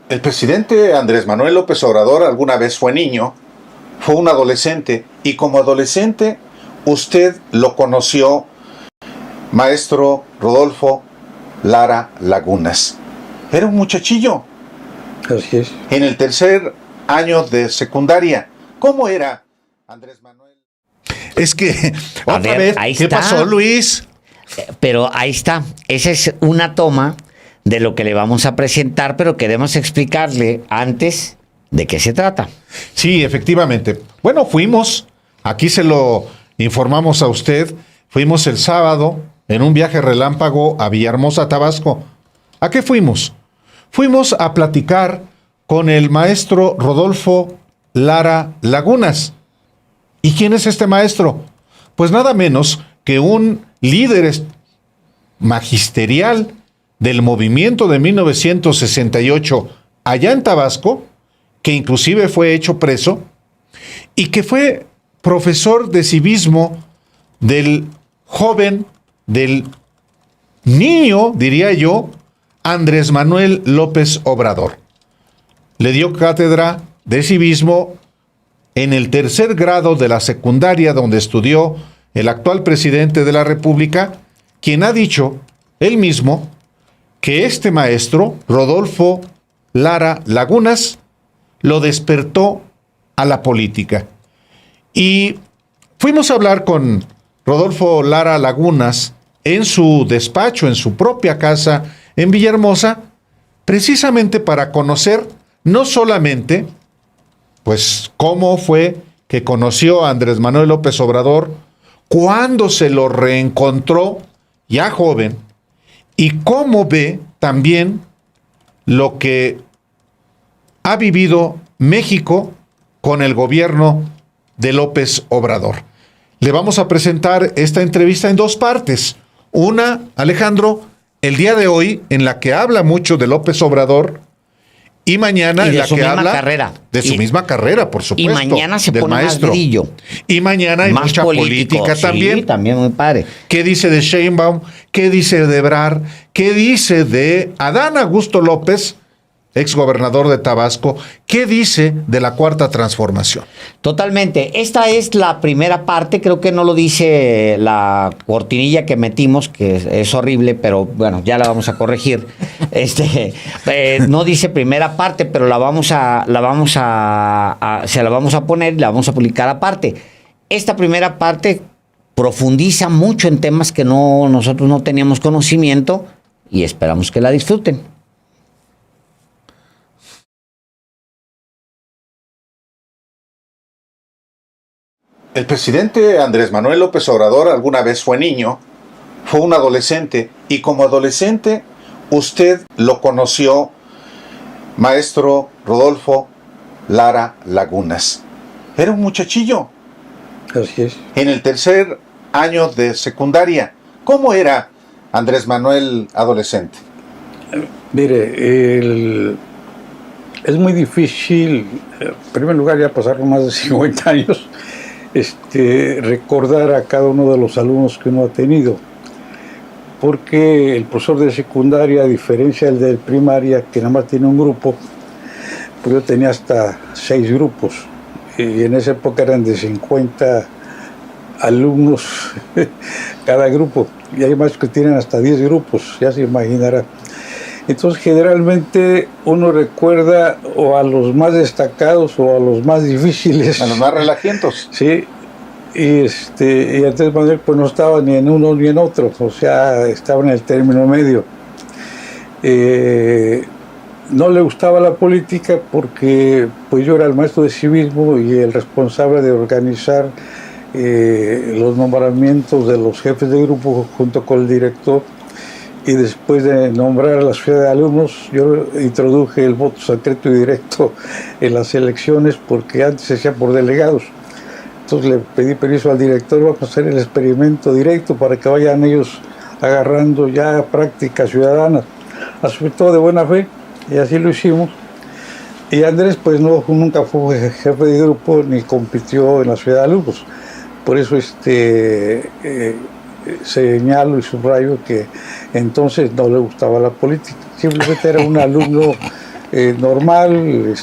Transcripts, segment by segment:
El presidente Andrés Manuel López Obrador alguna vez fue niño, fue un adolescente, y como adolescente usted lo conoció, maestro Rodolfo Lara Lagunas. Era un muchachillo. Así es. En el tercer año de secundaria. ¿Cómo era Andrés Manuel? Es que, otra vez, ¿qué está. pasó, Luis? Pero ahí está. Esa es una toma de lo que le vamos a presentar, pero queremos explicarle antes de qué se trata. Sí, efectivamente. Bueno, fuimos, aquí se lo informamos a usted, fuimos el sábado en un viaje relámpago a Villahermosa, Tabasco. ¿A qué fuimos? Fuimos a platicar con el maestro Rodolfo Lara Lagunas. ¿Y quién es este maestro? Pues nada menos que un líder magisterial del movimiento de 1968 allá en Tabasco, que inclusive fue hecho preso, y que fue profesor de civismo del joven, del niño, diría yo, Andrés Manuel López Obrador. Le dio cátedra de civismo en el tercer grado de la secundaria donde estudió el actual presidente de la República, quien ha dicho, él mismo, que este maestro, Rodolfo Lara Lagunas, lo despertó a la política. Y fuimos a hablar con Rodolfo Lara Lagunas en su despacho, en su propia casa en Villahermosa, precisamente para conocer no solamente, pues, cómo fue que conoció a Andrés Manuel López Obrador, cuándo se lo reencontró ya joven, y cómo ve también lo que ha vivido México con el gobierno de López Obrador. Le vamos a presentar esta entrevista en dos partes. Una, Alejandro, el día de hoy, en la que habla mucho de López Obrador, y mañana Y en de la su que misma habla carrera. de su misma carrera, por supuesto. Y mañana se del pone maestro. más brillo. Y mañana hay Más mucha político. política Sí, también. también muy padre. ¿Qué dice de Sheinbaum? ¿Qué dice de Ebrard? ¿Qué dice de Adán Augusto López, exgobernador de Tabasco? ¿Qué dice de la Cuarta Transformación? Totalmente. Esta es la primera parte, creo que no lo dice la cortinilla que metimos, que es horrible, pero bueno, ya la vamos a corregir. No dice primera parte, pero se la vamos a poner y la vamos a publicar aparte. Esta primera parte profundiza mucho en temas que nosotros no teníamos conocimiento y esperamos que la disfruten. El presidente Andrés Manuel López Obrador alguna vez fue niño, fue un adolescente, y como adolescente usted lo conoció, maestro Rodolfo Lara Lagunas. Era un muchachillo. Así es. En el tercer año de secundaria. ¿Cómo era Andrés Manuel adolescente? Mire, es muy difícil, en primer lugar, ya pasaron más de 50 años, recordar a cada uno de los alumnos que uno ha tenido. Porque el profesor de secundaria, a diferencia del de primaria, que nada más tiene un grupo, pues yo tenía hasta 6 grupos. Y en esa época eran de 50 alumnos cada grupo. Y hay más que tienen hasta 10 grupos, ya se imaginará. Entonces, generalmente uno recuerda o a los más destacados o a los más difíciles. A los más relajientos. Sí. Y Andrés Manuel pues no estaba ni en uno ni en otro, o sea, estaba en el término medio. No le gustaba la política porque pues yo era el maestro de civismo y el responsable de organizar los nombramientos de los jefes de grupo junto con el director, y después de nombrar a la sociedad de alumnos yo introduje el voto secreto y directo en las elecciones porque antes se hacía por delegados. Entonces le pedí permiso al director, vamos a hacer el experimento directo para que vayan ellos agarrando ya prácticas ciudadanas, sobre todo de buena fe, y así lo hicimos. Y Andrés pues nunca fue jefe de grupo ni compitió en la ciudad de alumnos. Por eso señalo y subrayo que entonces no le gustaba la política. Simplemente era un alumno normal,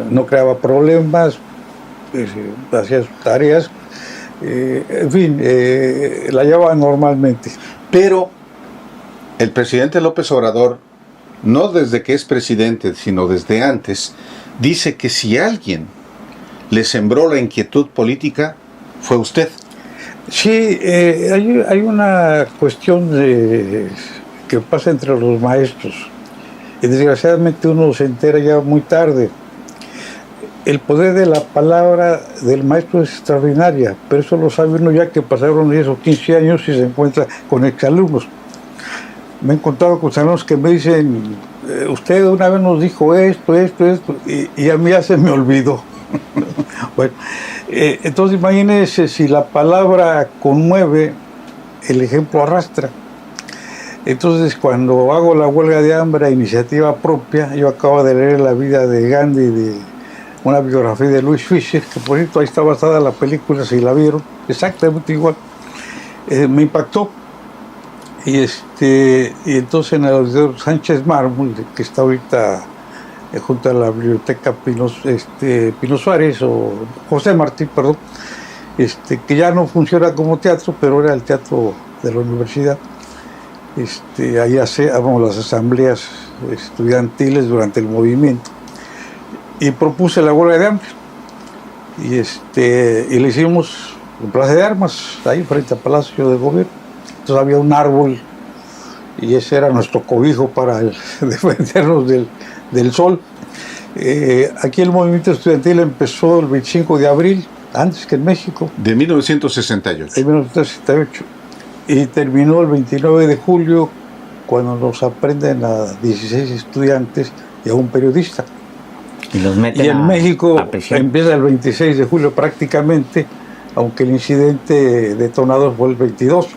no creaba problemas, hacía sus tareas, en fin, la llevaba normalmente. Pero el presidente López Obrador, no desde que es presidente, sino desde antes, dice que si alguien le sembró la inquietud política, fue usted. Sí, hay una cuestión que pasa entre los maestros, y desgraciadamente uno se entera ya muy tarde. El poder de la palabra del maestro es extraordinaria, pero eso lo sabe uno ya que pasaron 10 o 15 años y se encuentra con exalumnos. Me he encontrado con exalumnos que me dicen, usted una vez nos dijo esto, y a mí ya se me olvidó. Bueno, entonces imagínense, si la palabra conmueve, el ejemplo arrastra. Entonces, cuando hago la huelga de hambre a iniciativa propia, yo acabo de leer la vida de Gandhi, una biografía de Louis Fisher, que por cierto ahí está basada la película, si la vieron, exactamente igual. Me impactó. Y entonces en el auditorio Sánchez Mármol, que está ahorita junto a la biblioteca Pino Suárez, o José Martí, perdón, que ya no funciona como teatro, pero era el teatro de la universidad. Ahí hacíamos las asambleas estudiantiles durante el movimiento. Y propuse la huelga de hambre. Y le hicimos en Plaza de Armas, ahí frente al Palacio de Gobierno. Entonces había un árbol y ese era nuestro cobijo para defendernos del sol. Aquí el movimiento estudiantil empezó el 25 de abril, antes que en México. De 1968. En 1968. Y terminó el 29 de julio, cuando nos aprenden a 16 estudiantes y a un periodista. Y los meten en México a prisión. Empieza el 26 de julio prácticamente, aunque el incidente detonador fue el 22.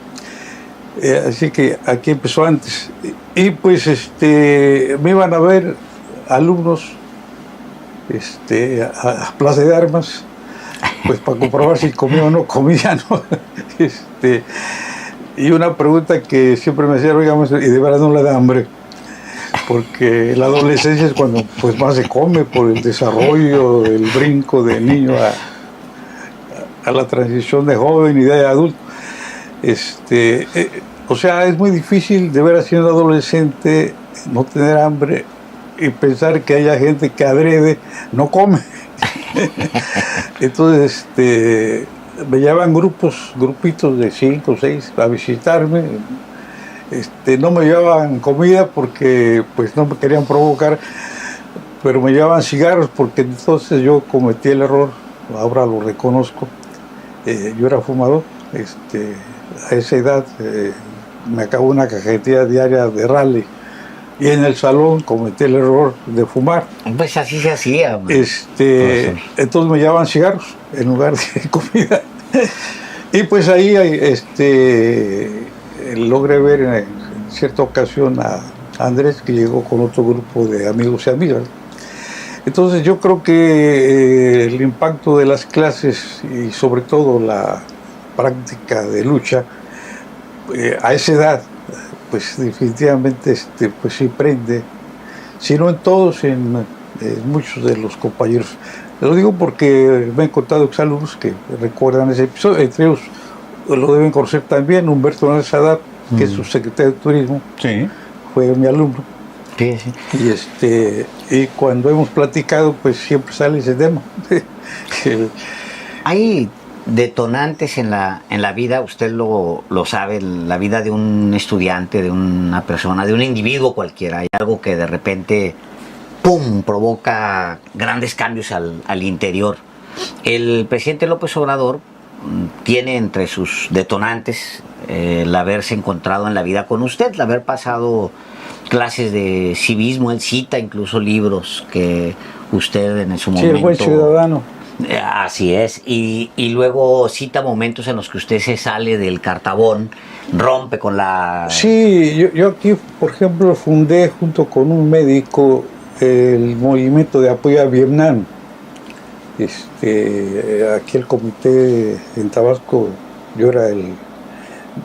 Así que aquí empezó antes. Y pues me iban a ver alumnos a Plaza de Armas, pues para comprobar si comía o no comía, ¿no? Y una pregunta que siempre me hacían, oiga, y de verdad no le da hambre, porque la adolescencia es cuando pues más se come por el desarrollo, el brinco de niño a la transición de joven y de adulto. O sea, es muy difícil de ver siendo adolescente no tener hambre y pensar que haya gente que adrede no come. Entonces, me llevaban grupitos de 5 o 6 a visitarme. No me llevaban comida porque pues no me querían provocar, pero me llevaban cigarros porque entonces yo cometí el error, ahora lo reconozco. Yo era fumador, a esa edad me acabó una cajetilla diaria de rally y en el salón cometí el error de fumar. Pues así se hacía. Entonces me llevaban cigarros en lugar de comida. Y pues ahí logré ver en cierta ocasión a Andrés, que llegó con otro grupo de amigos y amigas. Entonces yo creo que el impacto de las clases y sobre todo la práctica de lucha a esa edad, pues definitivamente pues sí prende, si no en todos, en muchos de los compañeros. Lo digo porque me he encontrado exalumnos que recuerdan ese episodio, entre ellos lo deben conocer también, Humberto Hernández Sadar, que es su secretario de Turismo, sí, fue mi alumno. Sí, sí. Y cuando hemos platicado, pues siempre sale ese tema. Hay detonantes en la vida, usted lo sabe, en la vida de un estudiante, de una persona, de un individuo cualquiera. Hay algo que de repente, ¡pum!, provoca grandes cambios al interior. El presidente López Obrador tiene entre sus detonantes el haberse encontrado en la vida con usted, el haber pasado clases de civismo. Él cita incluso libros que usted en su momento... Sí, el buen ciudadano. Así es, y luego cita momentos en los que usted se sale del cartabón, rompe con la... Sí, yo aquí, por ejemplo, fundé junto con un médico el movimiento de apoyo a Vietnam. Aquí el comité en Tabasco, yo era el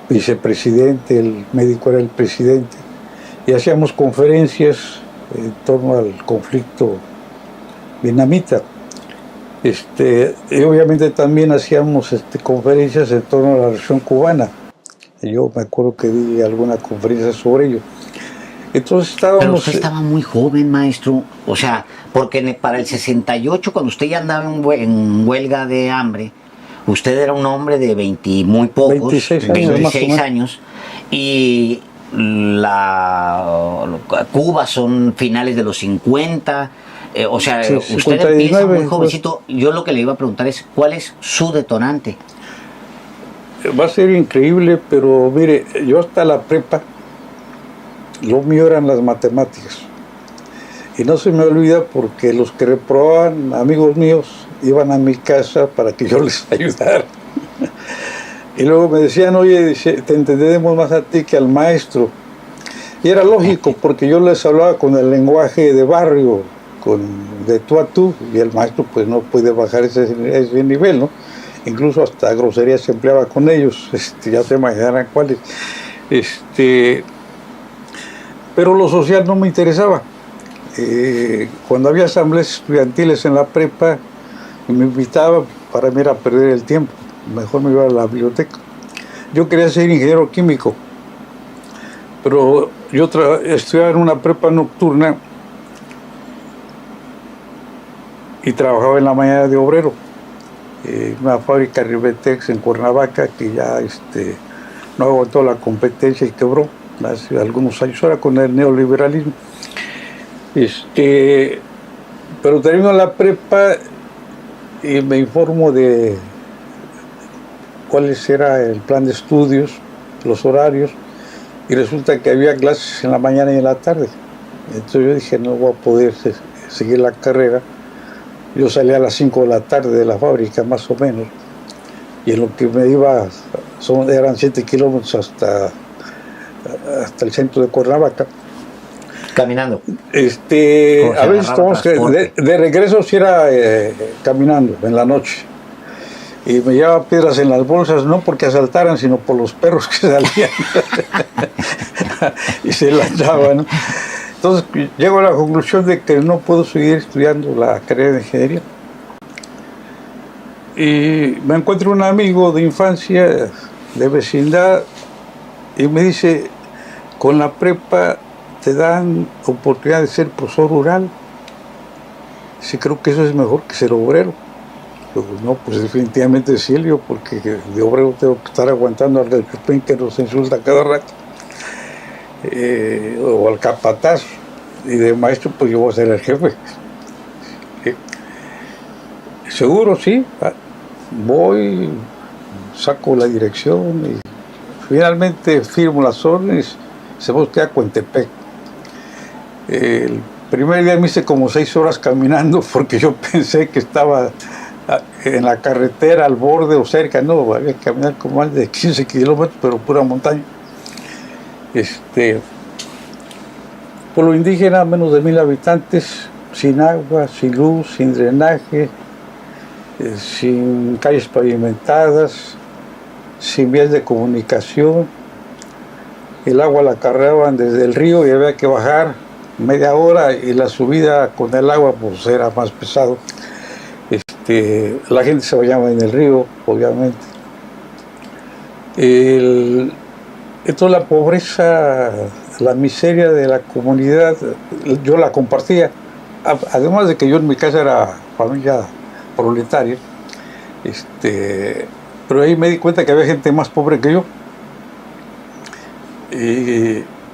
vicepresidente, el médico era el presidente, y hacíamos conferencias en torno al conflicto vietnamita. Y obviamente también hacíamos conferencias en torno a la región cubana. Yo me acuerdo que di alguna conferencia sobre ello. Entonces estábamos... Pero usted estaba muy joven, maestro. O sea, porque para el 68, cuando usted ya andaba en huelga de hambre, usted era un hombre de 20 muy pocos, 26 años, y Cuba son finales de los 50. O sea, sí, usted 59, empieza muy jovencito. Yo lo que le iba a preguntar es, ¿cuál es su detonante? Va a ser increíble, pero mire, yo hasta la prepa, lo mío eran las matemáticas. Y no se me olvida porque los que reprobaban, amigos míos, iban a mi casa para que yo les ayudara. Y luego me decían, oye, te entendemos más a ti que al maestro. Y era lógico, porque yo les hablaba con el lenguaje de barrio, de tú a tú, y el maestro pues no puede bajar ese nivel, ¿no? Incluso hasta groserías se empleaba con ellos, ya se imaginarán cuáles. Pero lo social no me interesaba. Cuando había asambleas estudiantiles en la prepa, me invitaban, para mí era perder el tiempo, mejor me iba a la biblioteca. Yo quería ser ingeniero químico, pero yo estudiaba en una prepa nocturna y trabajaba en la mañana de obrero, en una fábrica Ribetex en Cuernavaca, que ya no aguantó la competencia y quebró hace algunos años, ahora con el neoliberalismo. Pero termino la prepa y me informo de cuál era el plan de estudios, los horarios, y resulta que había clases en la mañana y en la tarde. Entonces yo dije, no voy a poder seguir la carrera. Yo salía a las 5 de la tarde de la fábrica, más o menos, y en lo que me iba, eran 7 kilómetros hasta el centro de Cuernavaca. Caminando. A veces de regreso sí era caminando en la noche. Y me llevaba piedras en las bolsas, no porque asaltaran, sino por los perros que salían. Y se lanzaban, ¿no? Entonces llego a la conclusión de que no puedo seguir estudiando la carrera de ingeniería. Y me encuentro un amigo de infancia, de vecindad, y me dice, con la prepa te dan oportunidad de ser profesor rural. Sí, creo que eso es mejor que ser obrero. Digo, no, pues definitivamente Silvio, porque de obrero tengo que estar aguantando al Pepín que nos insulta cada rato. O al capataz, y de maestro pues yo voy a ser el jefe. Seguro, sí, voy, saco la dirección y finalmente firmo las órdenes, se busca a Coentepec. El primer día me hice como 6 horas caminando porque yo pensé que estaba en la carretera al borde o cerca, no, había que caminar como más de 15 kilómetros, pero pura montaña. Pueblo indígena, menos de 1000 habitantes, sin agua, sin luz, sin drenaje, sin calles pavimentadas, sin vías de comunicación. El agua la cargaban desde el río y había que bajar media hora, y la subida con el agua pues era más pesado. La gente se bañaba en el río, obviamente. Entonces la pobreza, la miseria de la comunidad, yo la compartía. Además de que yo en mi casa era familia proletaria, pero ahí me di cuenta que había gente más pobre que yo.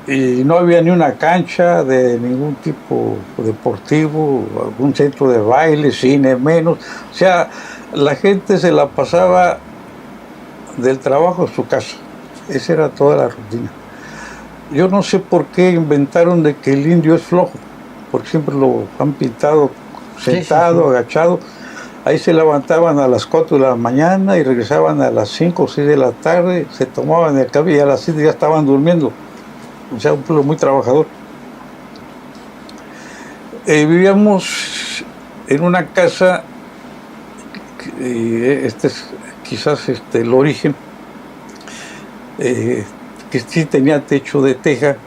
Y no había ni una cancha de ningún tipo deportivo, algún centro de baile, cine menos. O sea, la gente se la pasaba del trabajo a su casa. Esa era toda la rutina. Yo no sé por qué inventaron de que el indio es flojo, porque siempre lo han pintado sentado, agachado. Ahí se levantaban a las 4 de la mañana y regresaban a las 5 o 6 de la tarde, se tomaban el café y a las 7 ya estaban durmiendo. O sea, un pueblo muy trabajador. Vivíamos en una casa, este es quizás el origen, que sí tenía techo de teja,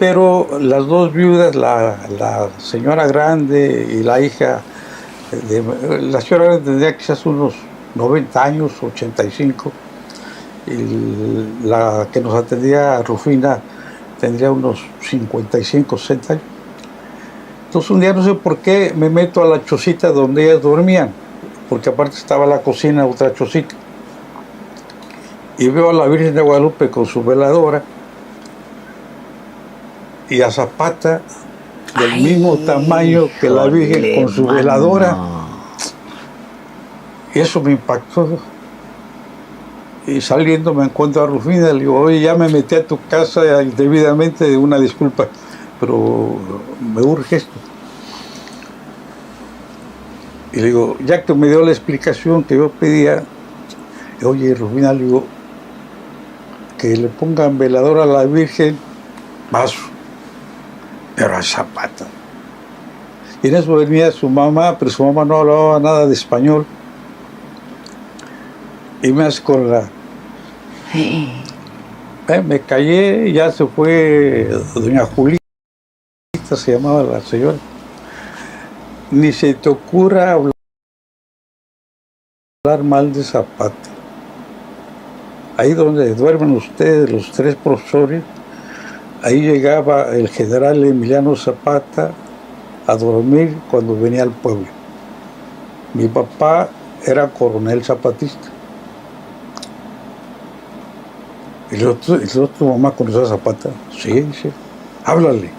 pero las dos viudas, la señora grande y la hija, la señora grande tendría quizás unos 90 años, 85, y la que nos atendía, Rufina, tendría unos 55, 60 años. Entonces un día no sé por qué me meto a la chocita donde ellas dormían, porque aparte estaba la cocina, otra chocita, y veo a la Virgen de Guadalupe con su veladora y a Zapata del mismo tamaño que la Virgen con su veladora. Y eso me impactó. Y saliendo me encuentro a Rufina, le digo, oye, ya me metí a tu casa indebidamente, una disculpa, pero me urge esto. Y le digo, ya que me dio la explicación que yo pedía, oye, Rufina, le digo, que le pongan veladora a la Virgen, paso, pero a Zapata. Y en eso venía su mamá, pero su mamá no hablaba nada de español. Y me hace con la... me callé, ya se fue doña Julita, se llamaba la señora. Ni se te ocurra hablar mal de Zapata. Ahí donde duermen ustedes, los tres profesores, ahí llegaba el general Emiliano Zapata a dormir cuando venía al pueblo. Mi papá era coronel zapatista. Y el otro, tu mamá conoció a Zapata. Sí, dice, háblale.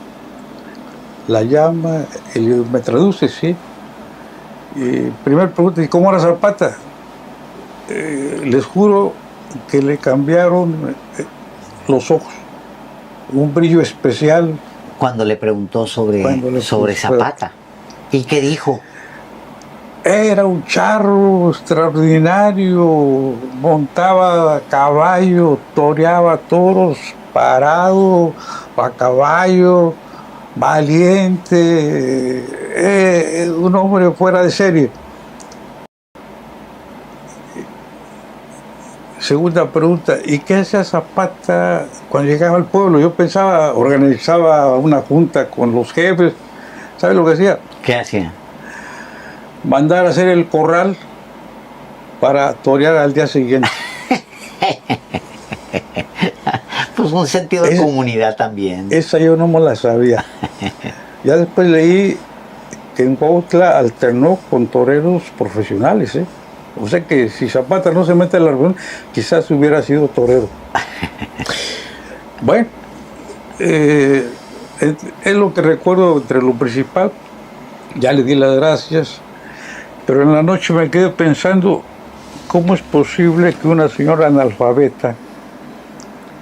La llama, él me traduce, sí. Y primer pregunta, ¿y cómo era Zapata? Les juro que le cambiaron los ojos, un brillo especial. Cuando le preguntó sobre Zapata. ¿Y qué dijo? Era un charro extraordinario, montaba a caballo, toreaba toros, parado, a caballo, valiente, un hombre fuera de serie. Segunda pregunta, ¿y qué hacía Zapata cuando llegaba al pueblo? Yo pensaba, organizaba una junta con los jefes. ¿Sabe lo que hacía? ¿Qué hacía? Mandar a hacer el corral para torear al día siguiente. Pues un sentido de comunidad también. Esa yo no me la sabía. Ya después leí que en Cuautla alternó con toreros profesionales, ¿eh? O sea que si Zapata no se mete en la reunión, quizás hubiera sido torero. Bueno, es lo que recuerdo entre lo principal. Ya le di las gracias, pero en la noche me quedé pensando cómo es posible que una señora analfabeta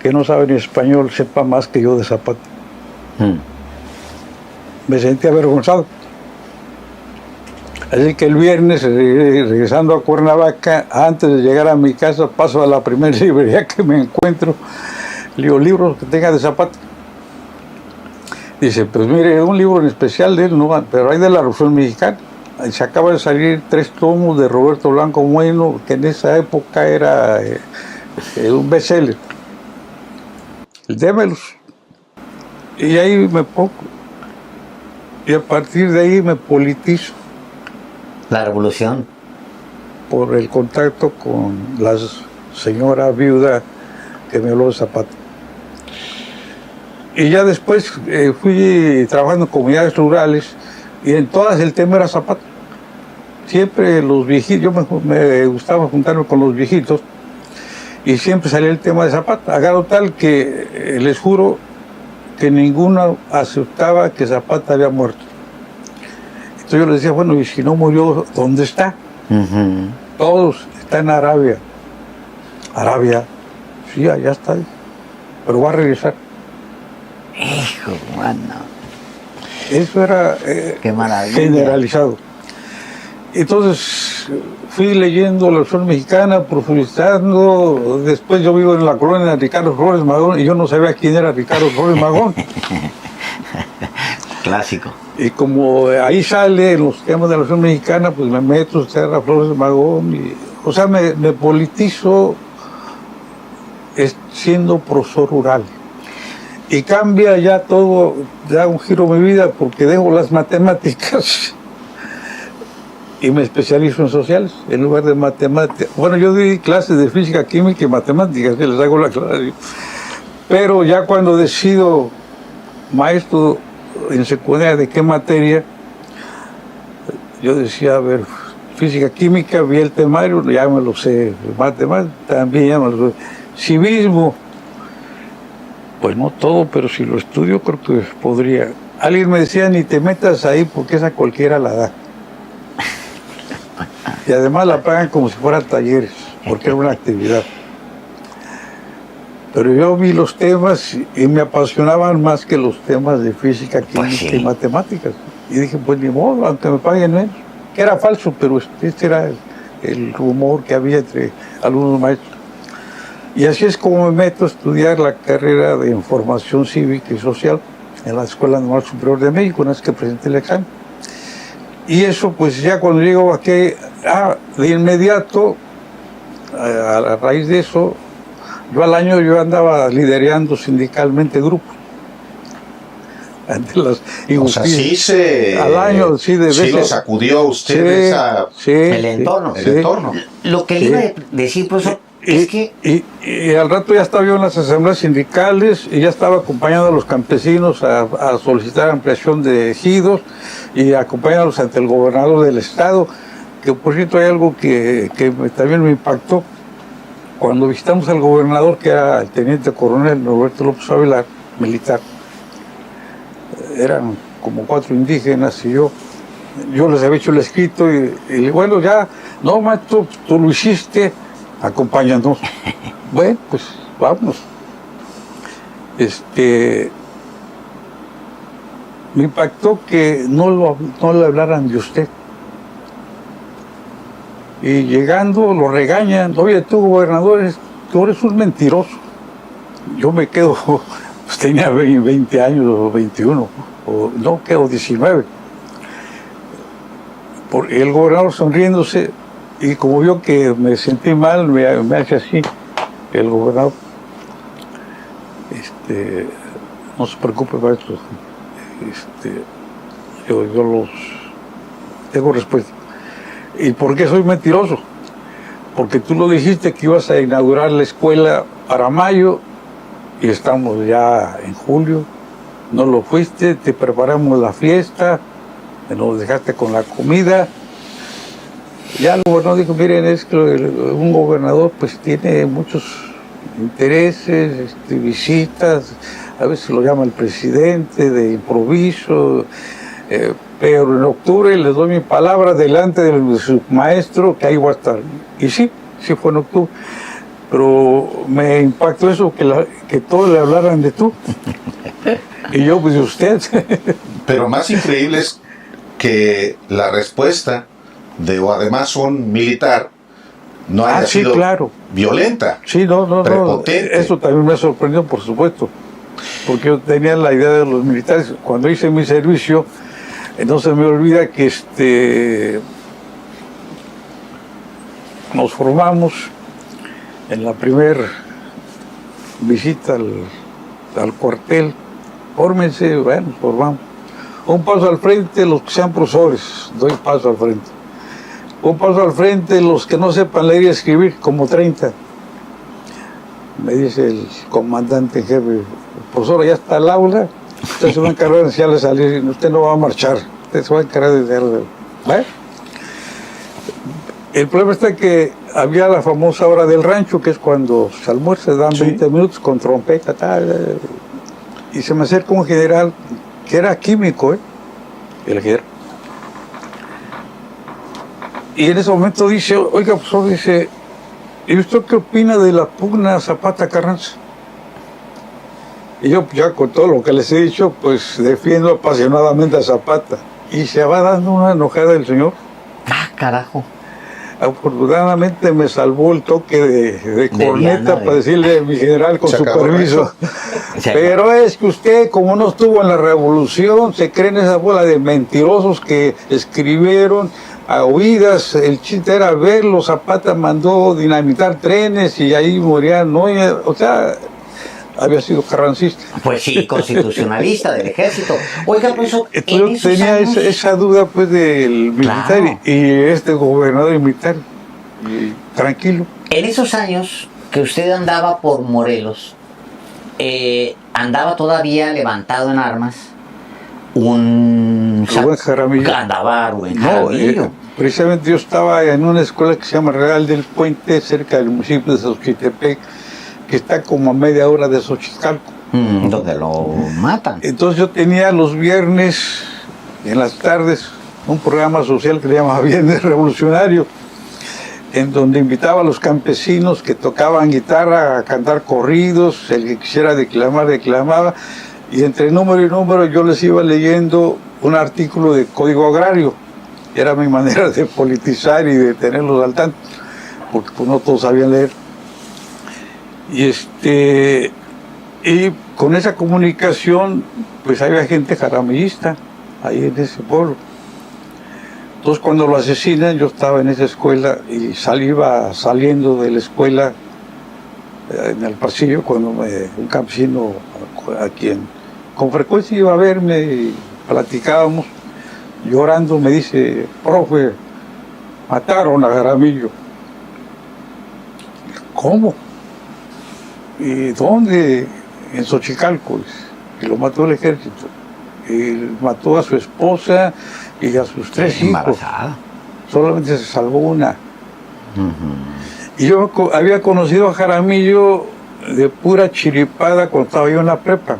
que no sabe ni español sepa más que yo de Zapata. Me sentí avergonzado. Así que el viernes, regresando a Cuernavaca, antes de llegar a mi casa, paso a la primera librería que me encuentro, le digo, libros que tenga de Zapata. Dice, pues mire, un libro en especial de él, no, pero hay de la Revolución Mexicana. Se acaba de salir 3 tomos de Roberto Blanco Bueno, que en esa época era un bestseller. Démelos. Y ahí me pongo. Y a partir de ahí me politizo. La revolución. Por el contacto con la señora viuda que me habló de Zapata. Y ya después fui trabajando en comunidades rurales y en todas el tema era Zapata. Siempre los viejitos, yo me gustaba juntarme con los viejitos y siempre salía el tema de Zapata. A grado tal que les juro que ninguno aceptaba que Zapata había muerto. Entonces yo les decía, bueno, y si no murió, ¿dónde está? Todos, está en Arabia. Arabia, sí, allá está, pero va a regresar. Hijo, bueno. Eso era Qué maravilla. Generalizado. Entonces fui leyendo la Revolución Mexicana, profundizando. Después yo vivo en la colonia de Ricardo Flores Magón y yo no sabía quién era Ricardo Flores Magón. Clásico. Y como ahí sale en los temas de la Revolución Mexicana, pues me meto a Flores Magón. O sea, me politizo siendo profesor rural. Y cambia ya todo, da un giro mi vida porque dejo las matemáticas y me especializo en sociales en lugar de matemáticas. Bueno, yo di clases de física, química y matemáticas, que les hago la clase. Pero ya cuando decido maestro en secundaria de qué materia, yo decía, a ver, física, química, vi el temario, ya me lo sé, matemáticas, también ya me lo sé. Civismo, pues no todo, pero si lo estudio creo que podría. Alguien me decía, ni te metas ahí porque esa cualquiera la da. Y además la pagan como si fueran talleres, porque era una actividad. Pero yo vi los temas y me apasionaban más que los temas de física, química y matemáticas. Y dije, pues ni modo, aunque me paguen menos. Que era falso, pero este era el rumor que había entre algunos maestros. Y así es como me meto a estudiar la carrera de Información Cívica y Social en la Escuela Naval Superior de México, una vez que presenté el examen. Y eso, pues ya cuando llego aquí, de inmediato, a raíz de eso, yo al año yo andaba liderando sindicalmente grupos. Ante las injusticias. Al año, sí, sí lo sacudió a usted el entorno. El entorno. Lo que le iba a decir, profesor, es que... Y al rato ya estaba yo en las asambleas sindicales y ya estaba acompañando a los campesinos a solicitar ampliación de ejidos y acompañándolos ante el gobernador del estado, que por cierto hay algo que también me impactó. Cuando visitamos al gobernador, que era el teniente coronel Norberto López Avelar, militar, eran como 4 indígenas y yo les había hecho el escrito y bueno, ya, no, maestro, tú lo hiciste, acompáñanos. Bueno, pues vámonos. Me impactó que no le hablaran de usted. Y llegando lo regañan, oye, tú gobernador, tú eres un mentiroso. Yo me quedo, pues tenía 20 años o 21, o no, quedo 19. El gobernador sonriéndose, y como vio que me sentí mal, me hace así, el gobernador, no se preocupe, maestro, yo los tengo respuesta. ¿Y por qué soy mentiroso? Porque tú lo dijiste que ibas a inaugurar la escuela para mayo y estamos ya en julio. No lo fuiste, te preparamos la fiesta, nos dejaste con la comida. Ya el gobernador dijo, miren, es que un gobernador pues tiene muchos intereses, visitas, a veces lo llama el presidente de improviso, pero en octubre les doy mi palabra delante de su maestro que ahí va a estar. Y sí fue en octubre. Pero me impactó eso, que todos le hablaran de tú. Y yo, pues de usted. Pero más increíble es que la respuesta además un militar no haya sido violenta. Sí, no. Eso también me sorprendió, por supuesto. Porque yo tenía la idea de los militares. Cuando hice mi servicio, no se me olvida que nos formamos en la primera visita al cuartel. Fórmense, bueno, nos formamos. Un paso al frente los que sean profesores, 2 pasos al frente. Un paso al frente los que no sepan leer y escribir, como 30. Me dice el comandante en jefe, profesor, ya está el aula, usted se va a encargar de enseñarle a salir, usted no va a marchar, usted se va a encargar de enseñarle. ¿Vale? El problema está que había la famosa hora del rancho, que es cuando se almuerza, dan 20 minutos con trompeta, y se me acerca un general que era químico, el general. Y en ese momento dice, oiga, profesor, dice, ¿y usted qué opina de la pugna Zapata-Carranza? Y yo, ya con todo lo que les he dicho, pues defiendo apasionadamente a Zapata. Y se va dando una enojada el señor. Carajo. Afortunadamente me salvó el toque de corneta para decirle a mi general con su permiso. Pero es que usted, como no estuvo en la revolución, se cree en esa bola de mentirosos que escribieron a oídas. El chiste era verlo. Zapata mandó dinamitar trenes y ahí morían, ¿no? O sea, había sido carrancista. Pues sí, constitucionalista del ejército. Oiga, profesor, Entonces yo tenía esa duda pues del militar, Claro. y este gobernador militar, y tranquilo. En esos años que usted andaba por Morelos, andaba todavía levantado en armas un... Rubén Jaramillo. Andaba Rubén No, Jaramillo. precisamente yo estaba en una escuela que se llama Real del Puente, cerca del municipio de Xochitepec, que está como a media hora de Xochicalco. Donde lo matan. Entonces yo tenía los viernes, en las tardes, un programa social que le llamaba Viernes Revolucionario, en donde invitaba a los campesinos que tocaban guitarra a cantar corridos, el que quisiera declamar, declamaba, y entre número y número yo les iba leyendo un artículo de Código Agrario. Era mi manera de politizar y de tenerlos al tanto, porque pues no todos sabían leer. Y con esa comunicación, pues había gente jaramillista ahí en ese pueblo. Entonces cuando lo asesinan, yo estaba en esa escuela y iba saliendo de la escuela en el pasillo cuando un campesino a quien con frecuencia iba a verme y platicábamos, llorando, me dice: profe, mataron a Jaramillo. ¿Cómo? ¿Y dónde? En Xochicalco. Y lo mató el ejército. Y mató a su esposa y a sus 3 hijos. Embarazada. Solamente se salvó una. Y yo había conocido a Jaramillo de pura chiripada cuando estaba yo en la prepa.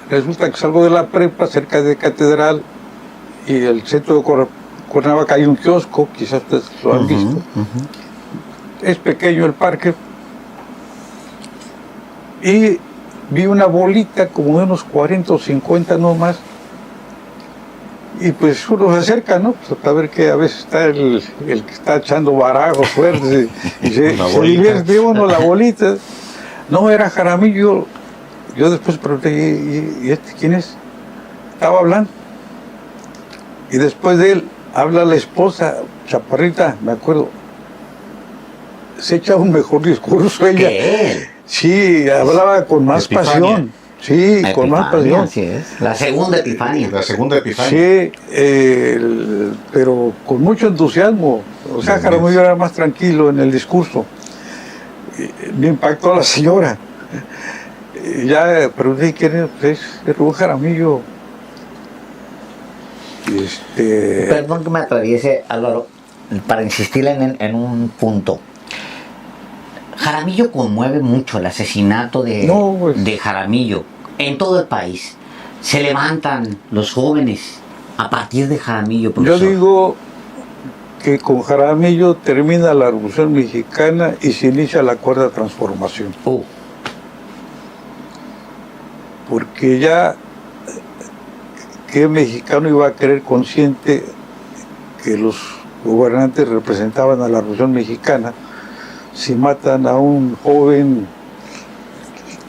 Resulta que salgo de la prepa cerca de Catedral y el centro de Cuernavaca hay un kiosco, quizás ustedes lo han visto. Es pequeño el parque. Y vi una bolita como de unos 40 o 50 nomás. Y pues uno se acerca, ¿no? Pues para ver que a veces está el que está echando barajos fuertes y se divierte uno la bolita. No, era Jaramillo. Yo después pregunté: ¿y este quién es? Estaba hablando. Y después de él habla la esposa, chaparrita, me acuerdo. Se echa un mejor discurso ella. ¿Qué? Sí, hablaba con más Epifania. pasión. Sí, con más pasión. Así es. La segunda Epifania. La segunda Epifania. Sí, pero con mucho entusiasmo. O sea, Jaramillo era más tranquilo en el discurso. Me impactó a la señora. Ya pregunté: ¿quién es? Es Rubén Jaramillo. Perdón que me atraviese, Álvaro, para insistir en un punto. Jaramillo conmueve mucho, el asesinato de Jaramillo en todo el país. Se levantan los jóvenes a partir de Jaramillo, profesor. Yo digo que con Jaramillo termina la Revolución Mexicana y se inicia la Cuarta Transformación. Porque ya, ¿qué mexicano iba a creer consciente que los gobernantes representaban a la Revolución Mexicana si matan a un joven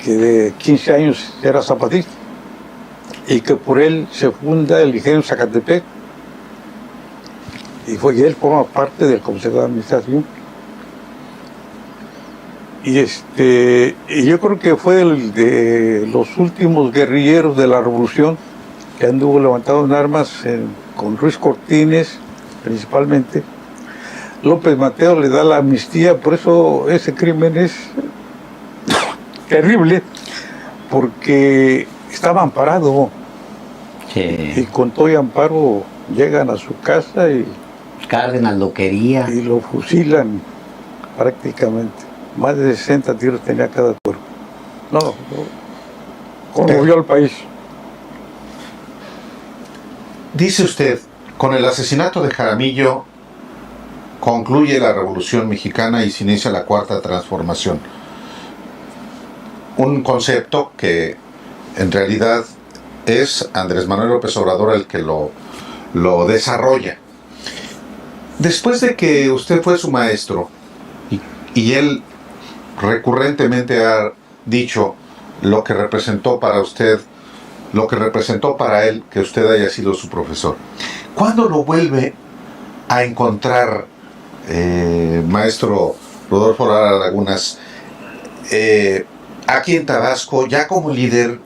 que de 15 años era zapatista y que por él se funda el Ingenio Zacatepec y él forma parte del Consejo de Administración? Y yo creo que fue de los últimos guerrilleros de la Revolución que anduvo levantado en armas con Ruiz Cortines principalmente. López Mateos le da la amnistía, por eso ese crimen es terrible, porque estaba amparado. Sí. Y con todo y amparo llegan a su casa y Cárdenas lo quería. y lo fusilan prácticamente. Más de 60 tiros tenía cada cuerpo. No, conmovió al país. Dice usted, con el asesinato de Jaramillo concluye la Revolución Mexicana y se inicia la Cuarta Transformación. Un concepto que en realidad es Andrés Manuel López Obrador el que lo desarrolla. Después de que usted fue su maestro y él recurrentemente ha dicho lo que representó para usted, lo que representó para él que usted haya sido su profesor, ¿cuándo lo vuelve a encontrar, maestro Rodolfo Lara Lagunas, aquí en Tabasco, ya como líder,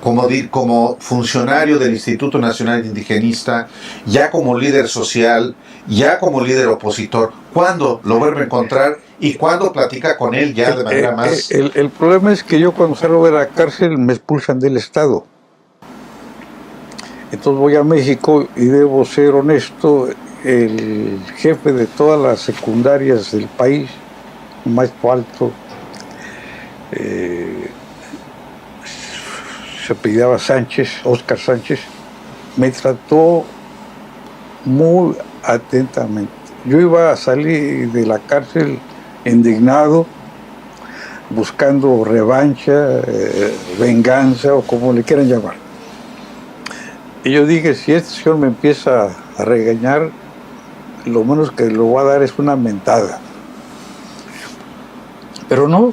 como funcionario del Instituto Nacional Indigenista, ya como líder social, ya como líder opositor, ¿cuándo lo vuelve a encontrar y cuándo platica con él ya de manera más? El problema es que yo cuando salgo de la cárcel me expulsan del Estado. Entonces voy a México y debo ser honesto, el jefe de todas las secundarias del país, maestro alto, se apellidaba Sánchez, Óscar Sánchez, me trató muy atentamente. Yo iba a salir de la cárcel indignado, buscando revancha, venganza o como le quieran llamar. Y yo dije, si este señor me empieza a regañar, lo menos que le voy a dar es una mentada. Pero no,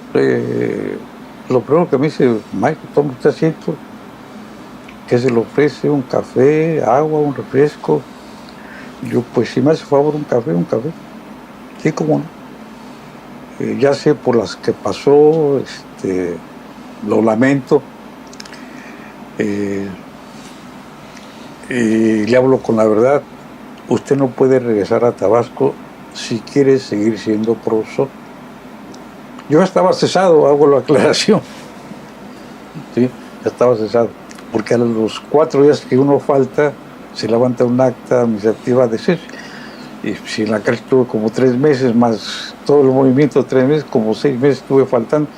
lo primero que me dice, maestro, toma usted asiento, que se le ofrece un café, agua, un refresco. Yo, pues si me hace favor un café. Sí, cómo no. Ya sé por las que pasó, lo lamento. Y le hablo con la verdad. Usted no puede regresar a Tabasco si quiere seguir siendo profesor. Yo estaba cesado, hago la aclaración. Sí, ya estaba cesado. Porque a los 4 días que uno falta, se levanta un acta administrativa de cese. Y si en la cárcel estuve como 3 meses, más todo el movimiento, 3 meses, como 6 meses estuve faltando.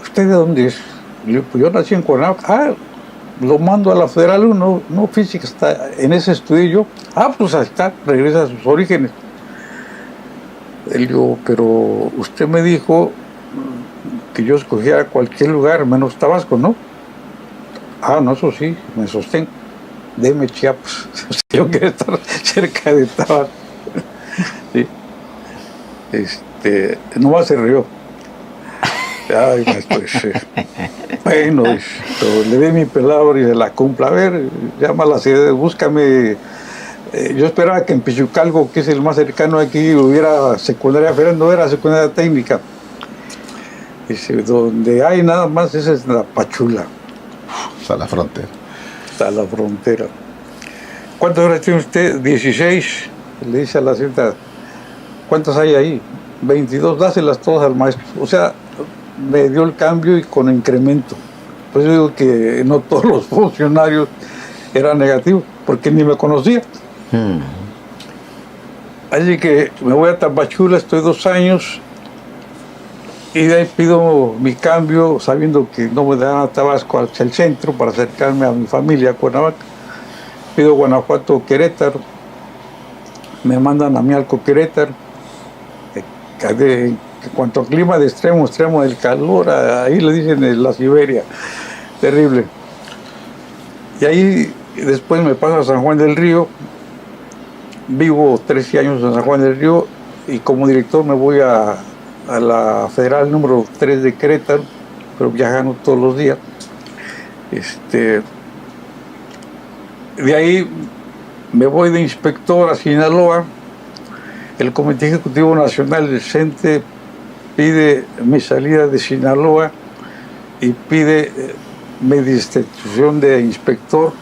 ¿Usted de dónde es? Yo nací en Cuernavaca. Lo mando a la Federal 1, no física, está en ese estudio. Pues ahí está, regresa a sus orígenes. Él dijo, pero usted me dijo que yo escogiera cualquier lugar menos Tabasco, ¿no? No, eso sí, me sostengo. Deme Chiapas. Yo quiero estar cerca de Tabasco. Sí. Nomás se rió. Ay, maestro, bueno, le di mi palabra y se la cumpla. A ver, llama a la ciudad, búscame. Yo esperaba que en Pichucalco, que es el más cercano aquí, hubiera secundaria federal, no era secundaria técnica. Donde hay nada más, esa es la Pachula. Hasta la frontera. Hasta la frontera. ¿Cuántas horas tiene usted? 16. Le dice a la señorita, ¿cuántas hay ahí? 22, dáselas todas al maestro. O sea, me dio el cambio y con incremento. Por eso digo que no todos los funcionarios eran negativos, porque ni me conocía. Así que me voy a Tapachula, estoy 2 años y de ahí pido mi cambio, sabiendo que no me dan a Tabasco hacia el centro para acercarme a mi familia a Cuernavaca. Pido Guanajuato, Querétaro, me mandan a Mialco, Querétaro. En cuanto a clima de extremo del calor, ahí le dicen la Siberia, terrible. Y ahí después me paso a San Juan del Río, vivo 13 años en San Juan del Río y como director me voy a la Federal número 3 de Querétaro, pero viajando todos los días. De ahí me voy de inspector a Sinaloa. El Comité Ejecutivo Nacional del CENTE pide mi salida de Sinaloa y pide mi destitución de inspector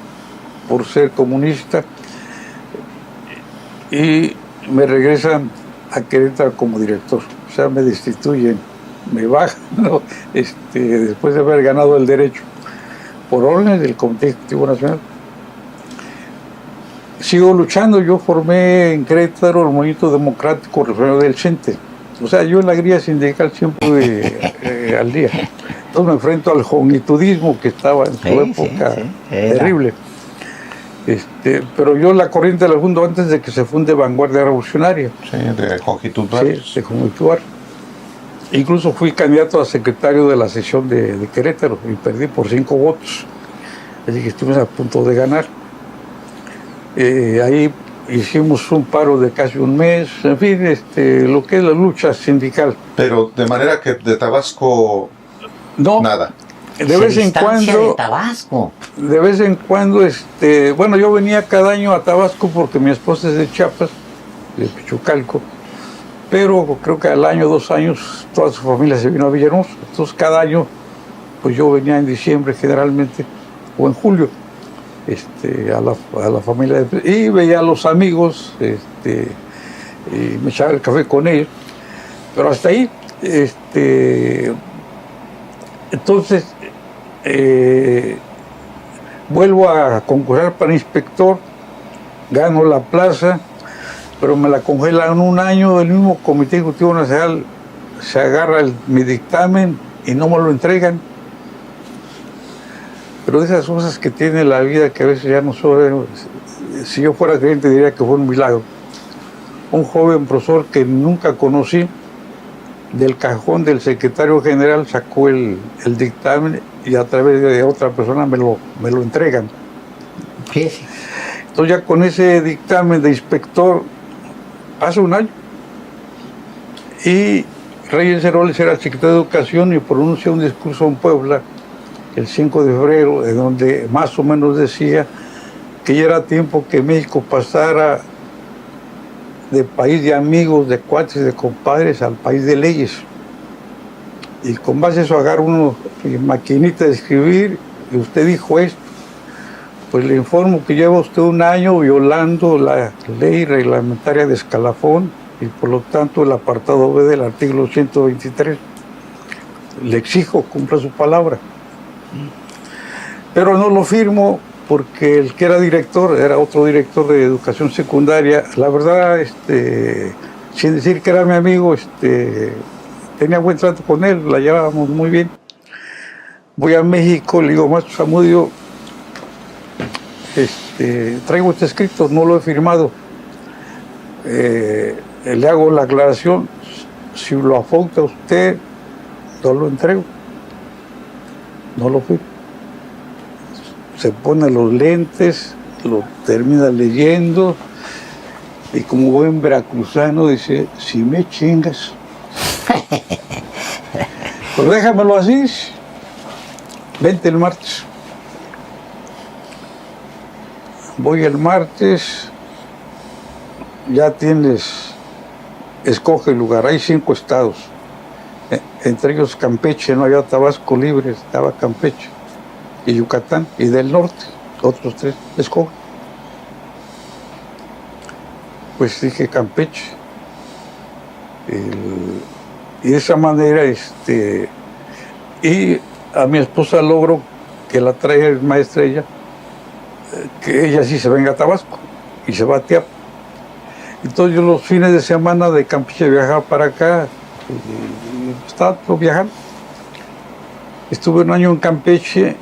por ser comunista y me regresan a Querétaro como director. O sea, me destituyen, me bajan, ¿no? Después de haber ganado el derecho por órdenes del Comité Ejecutivo Nacional. Sigo luchando, yo formé en Querétaro el Movimiento Democrático Revolucionario del CENTE. O sea, yo en la grilla sindical siempre al día. Entonces me enfrento al jovenitudismo que estaba en su época terrible. Pero yo la corriente la fundo antes de que se funde Vanguardia Revolucionaria. Sí, de Jongitud Barrios. Sí, de Jongitud Barrios. Incluso fui candidato a secretario de la sección de Querétaro y perdí por 5 votos. Así que estuvimos a punto de ganar. Ahí hicimos un paro de casi un mes, en fin, lo que es la lucha sindical. Pero de manera que de Tabasco no, nada. De vez en cuando. De Tabasco. De vez en cuando, bueno, yo venía cada año a Tabasco porque mi esposa es de Chiapas, de Pichucalco, pero creo que al año, 2 años, toda su familia se vino a Villahermosa. Entonces cada año, pues yo venía en diciembre generalmente, o en julio, a la familia, y veía a los amigos, y me echaba el café con ellos, pero hasta ahí, entonces, vuelvo a concursar para inspector, gano la plaza, pero me la congelan 1 año. El mismo Comité Ejecutivo Nacional se agarra mi dictamen y no me lo entregan. Pero de esas cosas que tiene la vida que a veces ya no son, si yo fuera creyente diría que fue un milagro. Un joven profesor que nunca conocí, del cajón del secretario general sacó el dictamen y a través de otra persona me lo entregan. Sí. Entonces ya con ese dictamen de inspector hace 1 año, y Reyes Heroles era el secretario de Educación y pronunció un discurso en Puebla el 5 de febrero, en donde más o menos decía que ya era tiempo que México pasara de país de amigos, de cuates, de compadres, al país de leyes. Y con base a eso agarra uno maquinita de escribir, y usted dijo esto. Pues le informo que lleva usted 1 año violando la ley reglamentaria de escalafón y por lo tanto el apartado B del artículo 123. Le exijo, cumpla su palabra. Pero no lo firmo porque el que era director, era otro director de educación secundaria. La verdad, sin decir que era mi amigo, tenía buen trato con él, la llevábamos muy bien. Voy a México, le digo, maestro Zamudio, traigo este escrito, no lo he firmado. Le hago la aclaración, si lo afecta usted, no lo entrego. No lo firmo. Se pone los lentes, lo termina leyendo y como buen veracruzano dice, si me chingas, pues déjamelo así, vente el martes. Voy el martes, ya tienes, escoge el lugar, hay 5 estados, entre ellos Campeche, no había Tabasco libre, estaba Campeche y Yucatán, y del norte, otros 3, escoge. Pues dije Campeche. Y de esa manera, y a mi esposa logro que la traiga el maestra ella, que ella sí se venga a Tabasco y se va a Tiapa. Entonces yo los fines de semana de Campeche viajaba para acá y estaba viajando. Estuve 1 año en Campeche,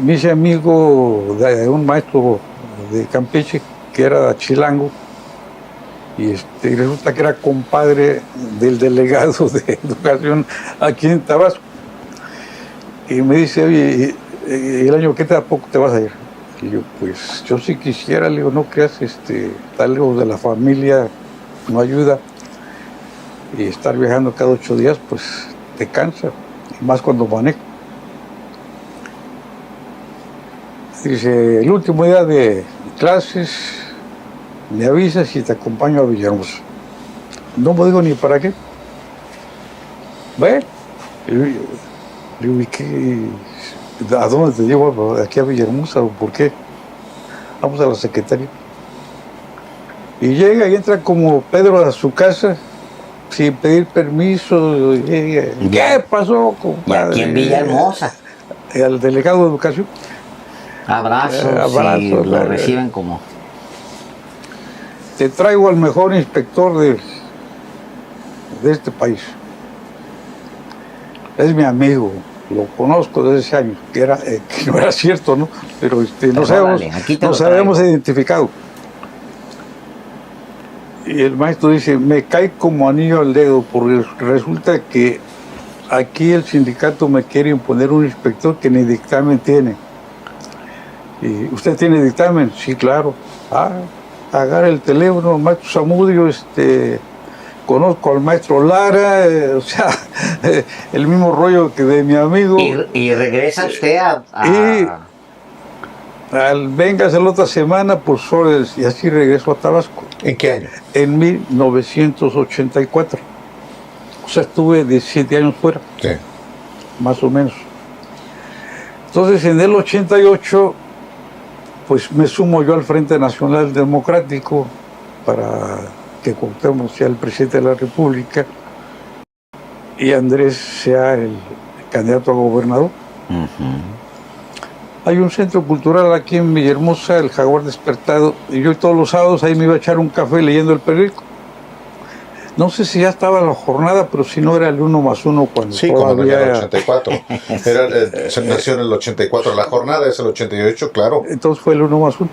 me hice amigo de un maestro de Campeche que era chilango y resulta que era compadre del delegado de educación aquí en Tabasco. Y me dice, oye, el año que tampoco te vas a ir. Y yo, pues, yo sí quisiera, le digo, no creas, estar lejos de la familia no ayuda. Y estar viajando cada 8 días, pues, te cansa, y más cuando manejo. Dice, el último día de clases, me avisas y te acompaño a Villahermosa. No me digo ni para qué. ¿Ve? Le digo, ¿y qué? ¿A dónde te llevo? ¿Aquí a Villahermosa? ¿Por qué? Vamos a la secretaría. Y llega y entra como Pedro a su casa, sin pedir permiso. ¿Qué pasó, compadre? Y aquí en Villahermosa. Al delegado de educación. Abrazos, y lo reciben como... Te traigo al mejor inspector de este país. Es mi amigo. Lo conozco desde ese año, que no era cierto, ¿no? Pero nos habíamos identificado. Y el maestro dice, me cae como anillo al dedo, porque resulta que aquí el sindicato me quiere imponer un inspector que ni dictamen tiene. ¿Y usted tiene dictamen? Sí, claro. Agarra el teléfono, maestro Zamudio, conozco al maestro Lara, o sea, el mismo rollo que de mi amigo. Y regresa usted véngase la otra semana por soles, y así regreso a Tabasco. ¿En qué año? En 1984. O sea, estuve 17 años fuera, Sí. más o menos. Entonces, en el 88, pues me sumo yo al Frente Nacional Democrático para que Cuauhtémoc sea el presidente de la República y Andrés sea el candidato a gobernador. Hay un centro cultural aquí en Villahermosa, el Jaguar Despertado, y yo todos los sábados ahí me iba a echar un café leyendo el periódico. No sé si ya estaba la jornada, pero si no era el 1+1 cuando Sí, como todavía venía en el 84. Se nació en el 84. La jornada es el 88, claro. Entonces fue el 1+1,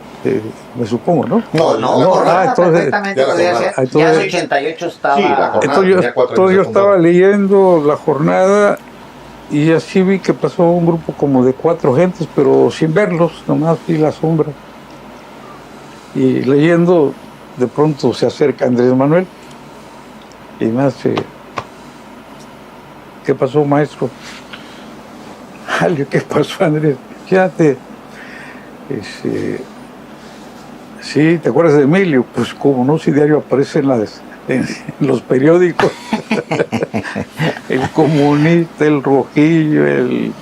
me supongo, ¿no? No, No, la no, jornada. entonces- perfectamente ya la podía jornada. ser. Entonces- Ya en el 88 estaba. Sí, la jornada. Entonces tenía 4 años yo de estaba fundado. leyendo la jornada y así vi que pasó un grupo como de 4 gentes, pero sin verlos, nomás vi la sombra. Y leyendo, de pronto se acerca Andrés Manuel y me hace, ¿qué pasó, maestro? ¿Qué pasó, Andrés? Fíjate, sí, ¿te acuerdas de Emilio? Pues como no, si diario aparece en los periódicos. El comunista, el rojillo, el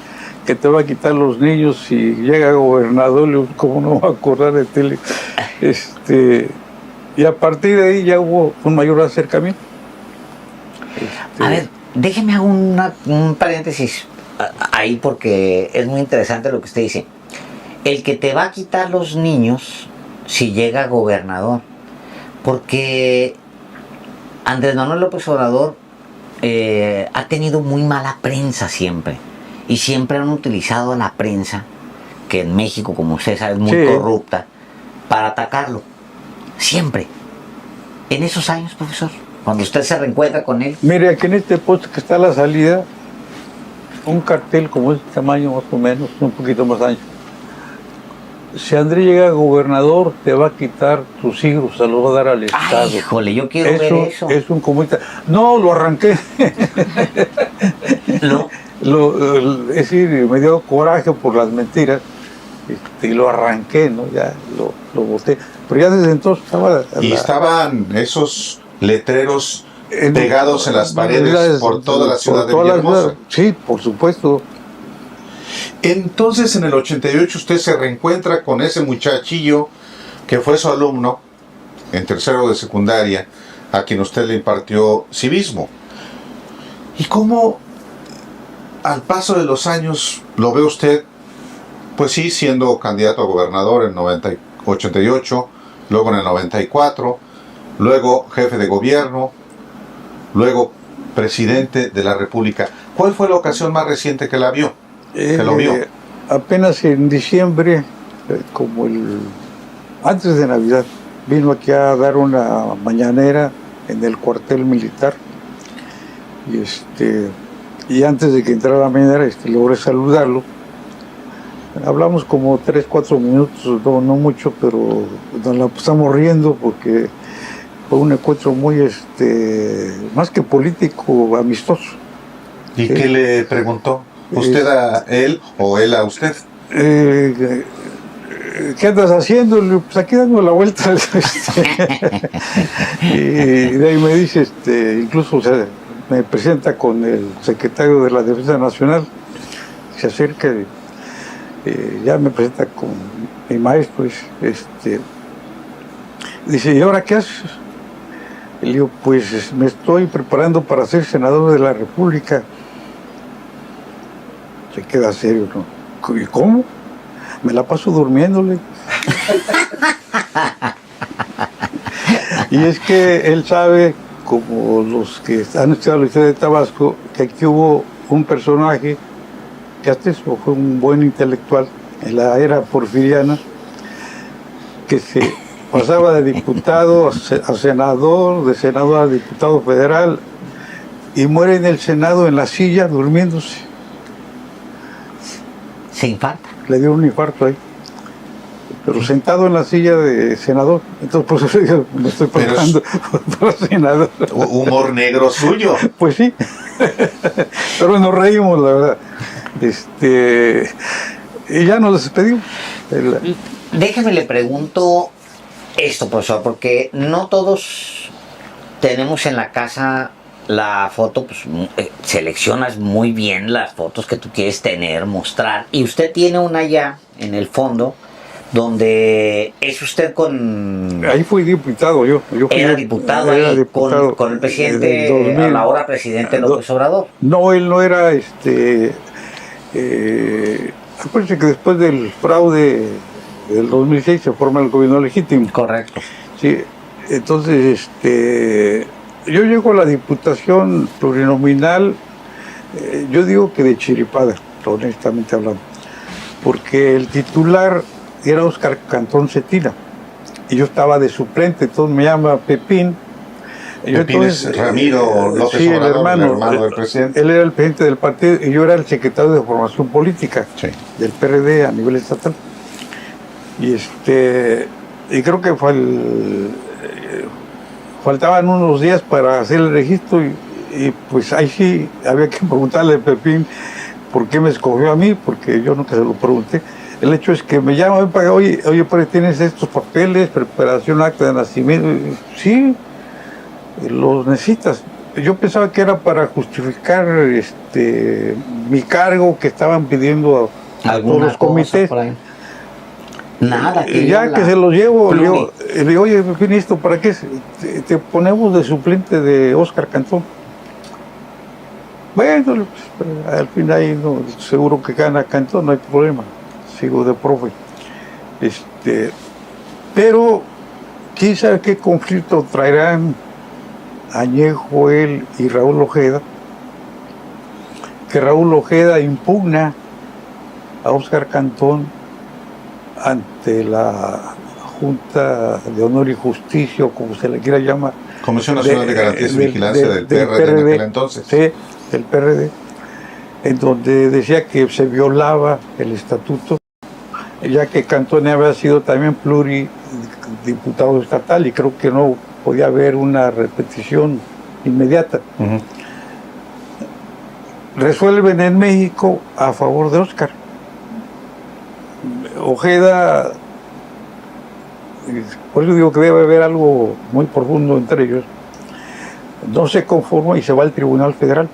que te va a quitar los niños si llega gobernador, ¿cómo no va a acordar de tele? Y a partir de ahí ya hubo un mayor acercamiento. A ver, déjeme hago un paréntesis ahí porque es muy interesante lo que usted dice. El que te va a quitar los niños si llega gobernador. Porque Andrés Manuel López Obrador ha tenido muy mala prensa siempre. Y siempre han utilizado a la prensa, que en México, como usted sabe, es muy Sí. corrupta, para atacarlo. Siempre. En esos años, profesor, cuando usted se reencuentra con él. Mire, aquí en este poste que está a la salida, un cartel como este tamaño más o menos, un poquito más ancho. Si Andrés llega a gobernador, te va a quitar tus hijos, se los va a dar al Estado. Ay, híjole, yo quiero ver eso. Es un comunista. No, lo arranqué. No. Es decir, me dio coraje por las mentiras y lo arranqué, ¿no? Ya lo boté. Pero ya desde entonces estaba... Y estaban esos letreros en- pegados en las paredes por toda la ciudad de toda la Villahermosa. ciudad. Sí, por supuesto. Entonces, en el 88 usted se reencuentra con ese muchachillo que fue su alumno en tercero de secundaria, a quien usted le impartió civismo. ¿Y cómo al paso de los años lo ve usted? Pues sí, siendo candidato a gobernador en 88, luego en el 94, luego jefe de gobierno, luego presidente de la República. ¿Cuál fue la ocasión más reciente que la vio? Que lo vio. Apenas en diciembre, antes de Navidad, vino aquí a dar una mañanera en el cuartel militar. Y antes de que entrara la mañanera, logré saludarlo. Hablamos como 3-4 minutos, no mucho, pero nos la pasamos riendo porque fue un encuentro muy, más que político, amistoso. ¿Y qué le preguntó? ¿Usted a él o él a usted? ¿Qué andas haciendo? Le digo, pues aquí dando la vuelta. Y de ahí me dice, incluso me presenta con el secretario de la Defensa Nacional, se acerca y ya me presenta con mi maestro. Dice, ¿y ahora qué haces? Y le digo, pues me estoy preparando para ser senador de la República. Se queda serio, ¿no? ¿Y cómo? Me la paso durmiéndole. Y es que él sabe, como los que han estudiado la historia de Tabasco, que aquí hubo un personaje que hasta eso fue un buen intelectual en la era porfiriana, que se pasaba de diputado a senador, de senador a diputado federal, y muere en el Senado en la silla durmiéndose. Se infarta. Le dio un infarto ahí. Pero sentado en la silla de senador. Entonces, por eso digo, me estoy preparando para senador. Humor negro suyo. Pues sí. Pero nos reímos, la verdad. Y ya nos despedimos. Déjeme le pregunto esto, profesor, porque no todos tenemos en la casa la foto, pues seleccionas muy bien las fotos que tú quieres tener, mostrar, y usted tiene una ya en el fondo donde es usted con... Ahí fui diputado Era diputado ahí con el presidente, 2000, a la hora presidente López Obrador. No, él no era, acuérdense que después del fraude del 2006 se forma el gobierno legítimo. Correcto. Sí, entonces, yo llego a la diputación plurinominal, yo digo que de chiripada, honestamente hablando, porque el titular era Óscar Cantón Cetina, y yo estaba de suplente, entonces me llama Pepín. Pepín es Ramiro López sí, Obrador, el hermano del presidente. Él era el presidente del partido y yo era el secretario de formación política Sí. del PRD a nivel estatal. Y y creo que faltaban unos días para hacer el registro y pues ahí sí había que preguntarle a Pepín por qué me escogió a mí, porque yo nunca se lo pregunté. El hecho es que me llama, oye, pero tienes estos papeles, preparación, acta de nacimiento. Sí, los necesitas. Yo pensaba que era para justificar mi cargo que estaban pidiendo a todos los comités. Nada. Ya que se los llevo, le digo, oye, Pepín, ¿esto para qué? Te ponemos de suplente de Óscar Cantón. Bueno, pues, al fin ahí no, seguro que gana Cantón, no hay problema. Sigo de profe. Pero quién sabe qué conflicto traerán Añejo, él y Raúl Ojeda, que Raúl Ojeda impugna a Óscar Cantón ante la Junta de Honor y Justicia, o como se le quiera llamar. Comisión Nacional de Garantías y Vigilancia del PRD en aquel entonces. Sí, del PRD, en donde decía que se violaba el estatuto, ya que Cantón había sido también pluridiputado estatal y creo que no podía haber una repetición inmediata. Uh-huh. Resuelven en México a favor de Óscar. Ojeda, por eso digo que debe haber algo muy profundo entre ellos, no se conforma y se va al Tribunal Federal.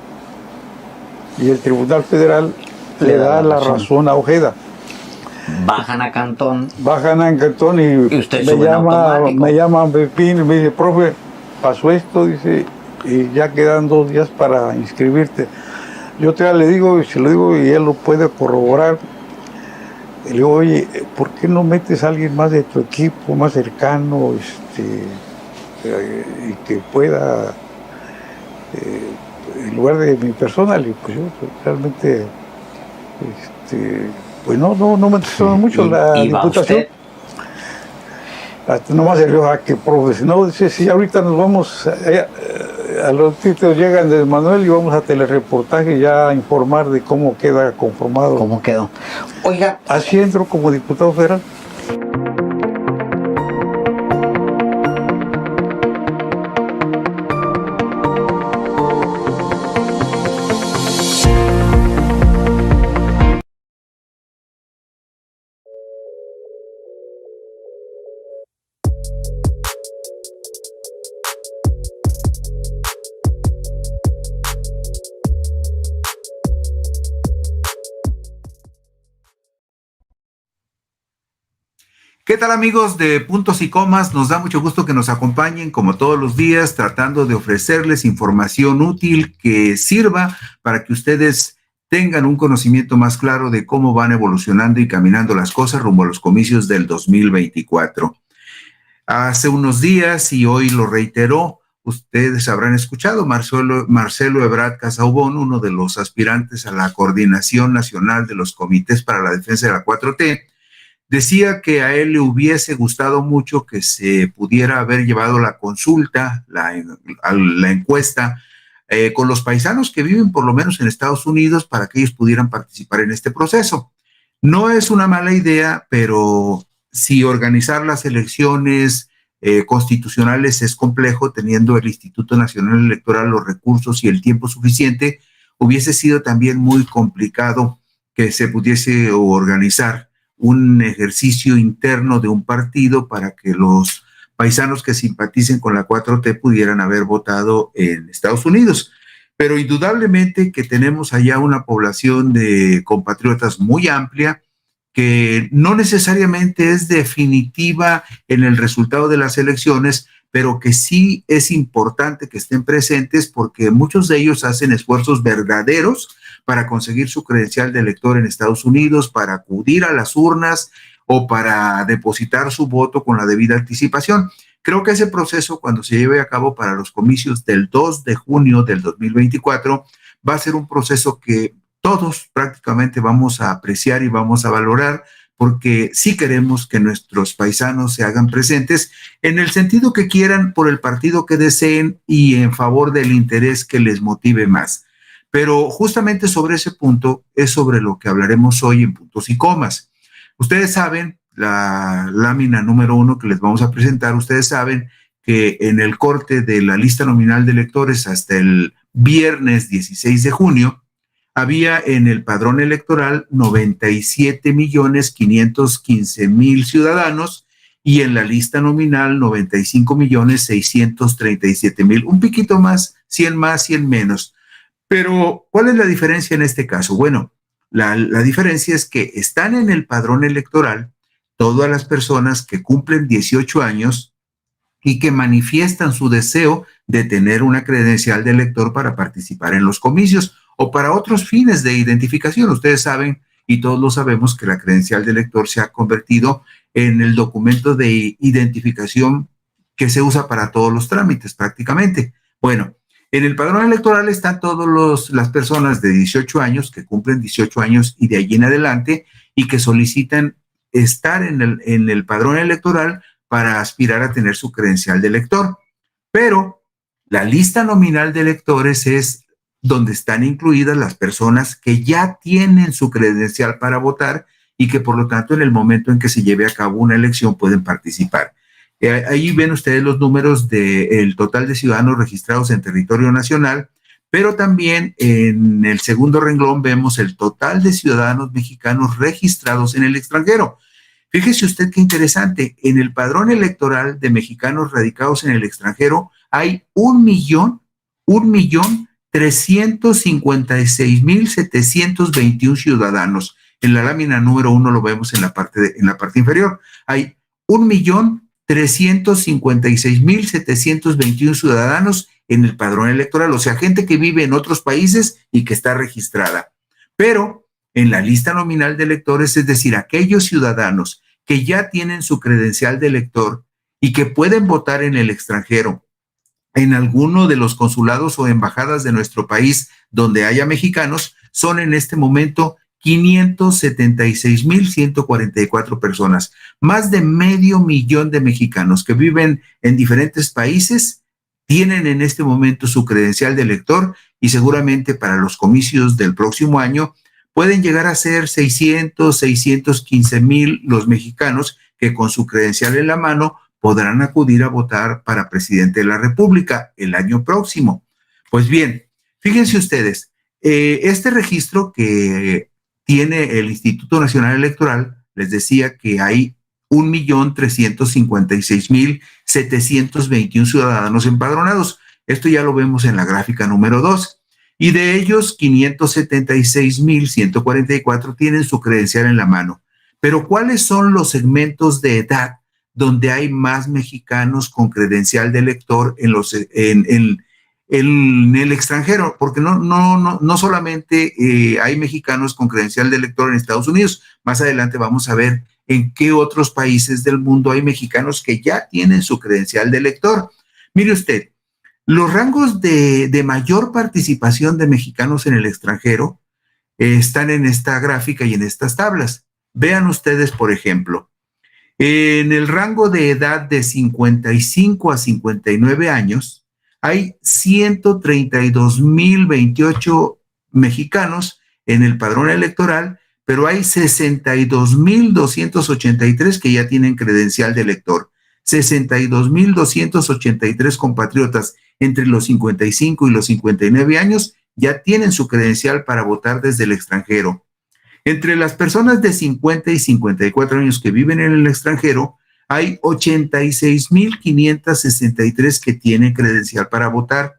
Y el Tribunal Federal le da la razón a Ojeda. Bajan a Cantón. Bajan a Cantón y me llama Pepín y me dice, profe, pasó esto, dice, y ya quedan 2 días para inscribirte. Yo le digo, y se lo digo, y él lo puede corroborar. Y le digo, oye, ¿por qué no metes a alguien más de tu equipo, más cercano, y que pueda, en lugar de mi persona? Le digo, pues yo realmente, pues no me entusiasma mucho la diputación. Hasta nomás se dijo, que profe, no, dice, sí, ahorita nos vamos, a los títulos llegan de Manuel y vamos a telereportaje ya a informar de cómo queda conformado. ¿Cómo quedó? Oiga. Así entro como diputado federal. ¿Qué tal, amigos de Puntos y Comas? Nos da mucho gusto que nos acompañen como todos los días, tratando de ofrecerles información útil que sirva para que ustedes tengan un conocimiento más claro de cómo van evolucionando y caminando las cosas rumbo a los comicios del 2024. Hace unos días, y hoy lo reiteró, ustedes habrán escuchado, Marcelo Ebrard Casaubon, uno de los aspirantes a la Coordinación Nacional de los Comités para la Defensa de la 4T, decía que a él le hubiese gustado mucho que se pudiera haber llevado la consulta, la encuesta, con los paisanos que viven por lo menos en Estados Unidos para que ellos pudieran participar en este proceso. No es una mala idea, pero si organizar las elecciones constitucionales es complejo, teniendo el Instituto Nacional Electoral los recursos y el tiempo suficiente, hubiese sido también muy complicado que se pudiese organizar un ejercicio interno de un partido para que los paisanos que simpaticen con la 4T pudieran haber votado en Estados Unidos. Pero indudablemente que tenemos allá una población de compatriotas muy amplia, que no necesariamente es definitiva en el resultado de las elecciones, pero que sí es importante que estén presentes porque muchos de ellos hacen esfuerzos verdaderos para conseguir su credencial de elector en Estados Unidos, para acudir a las urnas o para depositar su voto con la debida anticipación. Creo que ese proceso, cuando se lleve a cabo para los comicios del 2 de junio del 2024, va a ser un proceso que todos prácticamente vamos a apreciar y vamos a valorar, porque sí queremos que nuestros paisanos se hagan presentes en el sentido que quieran, por el partido que deseen y en favor del interés que les motive más. Pero justamente sobre ese punto es sobre lo que hablaremos hoy en Puntos y Comas. Ustedes saben, la lámina número 1 que les vamos a presentar, ustedes saben que en el corte de la lista nominal de electores hasta el viernes 16 de junio, había en el padrón electoral 97.515.000 ciudadanos y en la lista nominal 95.637.000, un poquito más, 100 más, 100 menos. Pero, ¿cuál es la diferencia en este caso? Bueno, la diferencia es que están en el padrón electoral todas las personas que cumplen 18 años y que manifiestan su deseo de tener una credencial de elector para participar en los comicios o para otros fines de identificación. Ustedes saben, y todos lo sabemos, que la credencial de elector se ha convertido en el documento de identificación que se usa para todos los trámites prácticamente. Bueno, en el padrón electoral están todas las personas de 18 años que cumplen 18 años y de allí en adelante y que solicitan estar en el padrón electoral para aspirar a tener su credencial de elector. Pero la lista nominal de electores es donde están incluidas las personas que ya tienen su credencial para votar y que por lo tanto en el momento en que se lleve a cabo una elección pueden participar. Ahí ven ustedes los números del total de ciudadanos registrados en territorio nacional, pero también en el segundo renglón vemos el total de ciudadanos mexicanos registrados en el extranjero. Fíjese usted qué interesante, en el padrón electoral de mexicanos radicados en el extranjero hay 1.356.721 ciudadanos. En la lámina número 1 lo vemos en la parte inferior. Hay 1.356.721 ciudadanos en el padrón electoral, o sea, gente que vive en otros países y que está registrada. Pero en la lista nominal de electores, es decir, aquellos ciudadanos que ya tienen su credencial de elector y que pueden votar en el extranjero, en alguno de los consulados o embajadas de nuestro país donde haya mexicanos, son en este momento 576.144 personas. Más de 500.000 de mexicanos que viven en diferentes países tienen en este momento su credencial de elector y seguramente para los comicios del próximo año pueden llegar a ser 615.000 los mexicanos que con su credencial en la mano podrán acudir a votar para presidente de la República el año próximo. Pues bien, fíjense ustedes, este registro que tiene el Instituto Nacional Electoral, les decía que hay 1.356.721 ciudadanos empadronados. Esto ya lo vemos en la gráfica número 2. Y de ellos, 576.144 tienen su credencial en la mano. Pero ¿cuáles son los segmentos de edad donde hay más mexicanos con credencial de elector en el extranjero? Porque no solamente hay mexicanos con credencial de elector en Estados Unidos. Más adelante vamos a ver en qué otros países del mundo hay mexicanos que ya tienen su credencial de elector. Mire usted, los rangos de mayor participación de mexicanos en el extranjero están en esta gráfica y en estas tablas. Vean ustedes, por ejemplo, en el rango de edad de 55 a 59 años, hay 132.028 mexicanos en el padrón electoral, pero hay 62.283 que ya tienen credencial de elector. 62.283 compatriotas entre los 55 y los 59 años ya tienen su credencial para votar desde el extranjero. Entre las personas de 50 y 54 años que viven en el extranjero, hay 86,563 que tienen credencial para votar.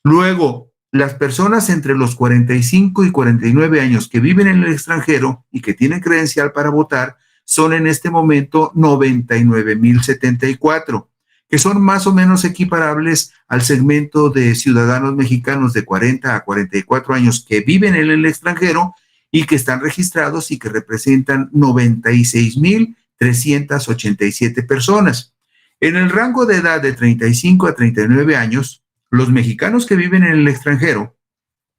Luego, las personas entre los 45 y 49 años que viven en el extranjero y que tienen credencial para votar son en este momento 99,074, que son más o menos equiparables al segmento de ciudadanos mexicanos de 40 a 44 años que viven en el extranjero y que están registrados y que representan 96,387 personas. En el rango de edad de 35 a 39 años, los mexicanos que viven en el extranjero